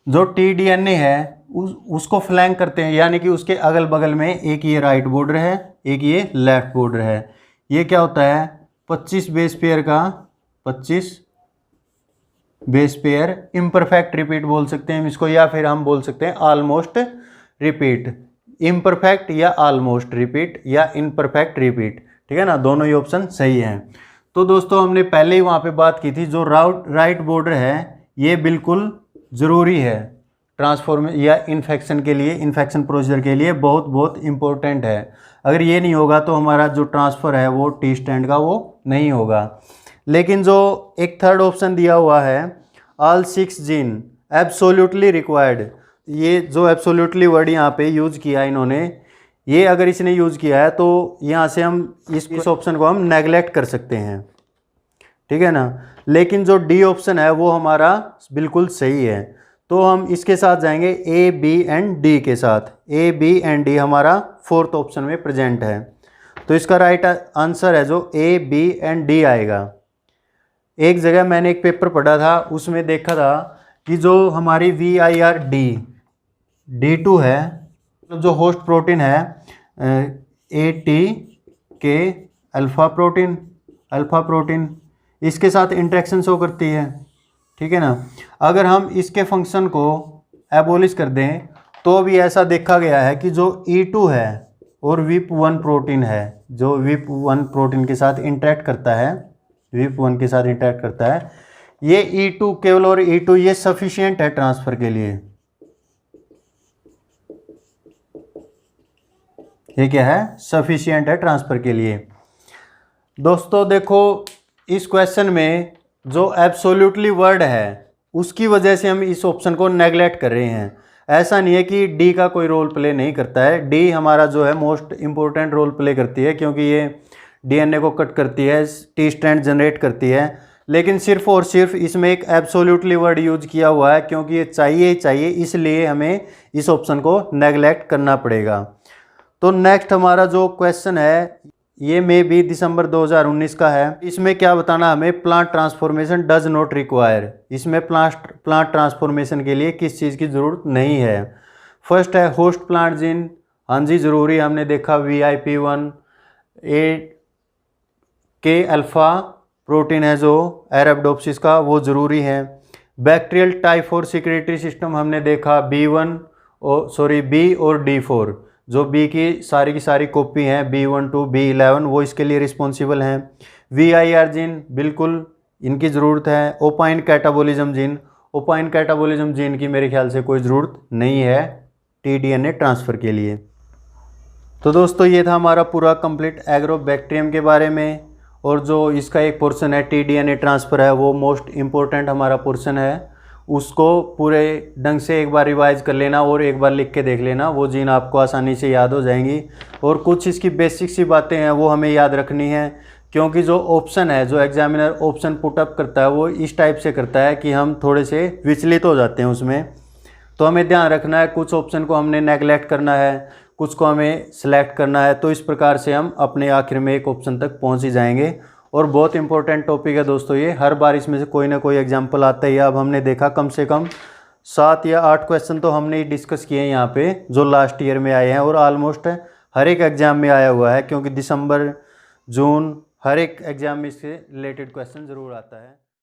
जो TDNA है उसको फ्लैंक करते हैं, यानी कि उसके अगल बगल में एक ये राइट बॉर्डर है, एक ये लेफ्ट बॉर्डर है। ये क्या होता है, 25 बेस पेयर का 25 बेस पेयर इम्परफेक्ट रिपीट बोल सकते हैं हम इसको, या फिर हम बोल सकते हैं ऑलमोस्ट रिपीट। इम्परफेक्ट या ऑलमोस्ट रिपीट या इम्परफेक्ट रिपीट, ठीक है ना, दोनों ही ऑप्शन सही हैं। तो दोस्तों हमने पहले ही वहाँ पे बात की थी, जो राइट बॉर्डर है ये बिल्कुल ज़रूरी है ट्रांसफॉर्म या इन्फेक्शन के लिए, इन्फेक्शन प्रोसीजर के लिए बहुत बहुत इम्पोर्टेंट है। अगर ये नहीं होगा तो हमारा जो ट्रांसफ़र है वो टी स्टैंड का वो नहीं होगा। लेकिन जो एक थर्ड ऑप्शन दिया हुआ है ऑल 6 जीन एब्सोल्युटली रिक्वायर्ड, ये जो एब्सोल्युटली वर्ड यहाँ पे यूज़ किया है इन्होंने, ये अगर इसने यूज़ किया है तो यहाँ से हम इस ऑप्शन को हम नेगलेक्ट कर सकते हैं, ठीक है ना। लेकिन जो डी ऑप्शन है वो हमारा बिल्कुल सही है, तो हम इसके साथ जाएंगे A, B एंड D के साथ। A, B एंड D हमारा फोर्थ ऑप्शन में प्रेजेंट है, तो इसका राइट आंसर है जो A, B एंड D आएगा। एक जगह मैंने एक पेपर पढ़ा था, उसमें देखा था कि जो हमारी VIR-D D2 है, जो होस्ट प्रोटीन है ATK अल्फ़ा प्रोटीन इसके साथ इंटरेक्शन शो करती है, ठीक है ना। अगर हम इसके फंक्शन को एबोलिश कर दें तो भी ऐसा देखा गया है कि जो E2 है और VIP1 प्रोटीन है, जो VIP1 प्रोटीन के साथ इंटरेक्ट करता है, VIP1 के साथ इंटरेक्ट करता है, ये E2 केवल और E2 ये सफिशिएंट है ट्रांसफ़र के लिए। ये क्या है, सफिशिएंट है ट्रांसफ़र के लिए। दोस्तों देखो इस क्वेश्चन में जो एब्सोल्युटली वर्ड है उसकी वजह से हम इस ऑप्शन को नेगलेक्ट कर रहे हैं। ऐसा नहीं है कि डी का कोई रोल प्ले नहीं करता है, डी हमारा जो है मोस्ट इम्पोर्टेंट रोल प्ले करती है, क्योंकि ये डीएनए को कट करती है, टी स्ट्रैंड जनरेट करती है। लेकिन सिर्फ और सिर्फ इसमें एक एब्सोल्युटली वर्ड यूज किया हुआ है, क्योंकि ये चाहिए ही चाहिए, इसलिए हमें इस ऑप्शन को नेगलेक्ट करना पड़ेगा। तो नेक्स्ट हमारा जो क्वेश्चन है ये मे बी दिसंबर 2019 का है। इसमें क्या बताना हमें, plant transformation does not require. इसमें प्लांट ट्रांसफॉर्मेशन के लिए किस चीज़ की ज़रूरत नहीं है। फर्स्ट है होस्ट प्लांट जीन, हाँ जी ज़रूरी, हमने देखा VIP1 ए के अल्फ़ा प्रोटीन है जो अरेबिडोप्सिस का, वो ज़रूरी है। बैक्टीरियल टाइप 4 सिक्रेटरी सिस्टम हमने देखा बी और D4, जो बी की सारी कॉपी हैं B1 to B11, वो इसके लिए रिस्पॉन्सिबल हैं। VIR जीन बिल्कुल इनकी ज़रूरत है। ओपाइन कैटाबोलिज्म जीन की मेरे ख्याल से कोई ज़रूरत नहीं है tDNA ट्रांसफ़र के लिए। तो दोस्तों ये था हमारा पूरा कंप्लीट एग्रोबैक्टीरियम के बारे में, और जो इसका एक पोर्शन है tDNA ट्रांसफ़र है, वो मोस्ट इम्पोर्टेंट हमारा पोर्शन है। उसको पूरे ढंग से एक बार रिवाइज कर लेना और एक बार लिख के देख लेना, वो जीन आपको आसानी से याद हो जाएंगी। और कुछ इसकी बेसिक सी बातें हैं वो हमें याद रखनी है, क्योंकि जो ऑप्शन है, जो एग्जामिनर ऑप्शन पुटअप करता है, वो इस टाइप से करता है कि हम थोड़े से विचलित हो जाते हैं उसमें। तो हमें ध्यान रखना है, कुछ ऑप्शन को हमने नेगलेक्ट करना है, कुछ को हमें सेलेक्ट करना है। तो इस प्रकार से हम अपने आखिर में एक ऑप्शन तक पहुँच ही जाएंगे। और बहुत इंपॉर्टेंट टॉपिक है दोस्तों ये, हर बार इसमें से कोई ना कोई एग्जाम्पल आता ही है। अब हमने देखा कम से कम 7 या 8 क्वेश्चन तो हमने डिस्कस किए हैं यहाँ पे, जो लास्ट ईयर में आए हैं, और ऑलमोस्ट हर एक एग्जाम में आया हुआ है, क्योंकि दिसंबर, जून, हर एक एग्जाम में इससे रिलेटेड क्वेश्चन ज़रूर आता है।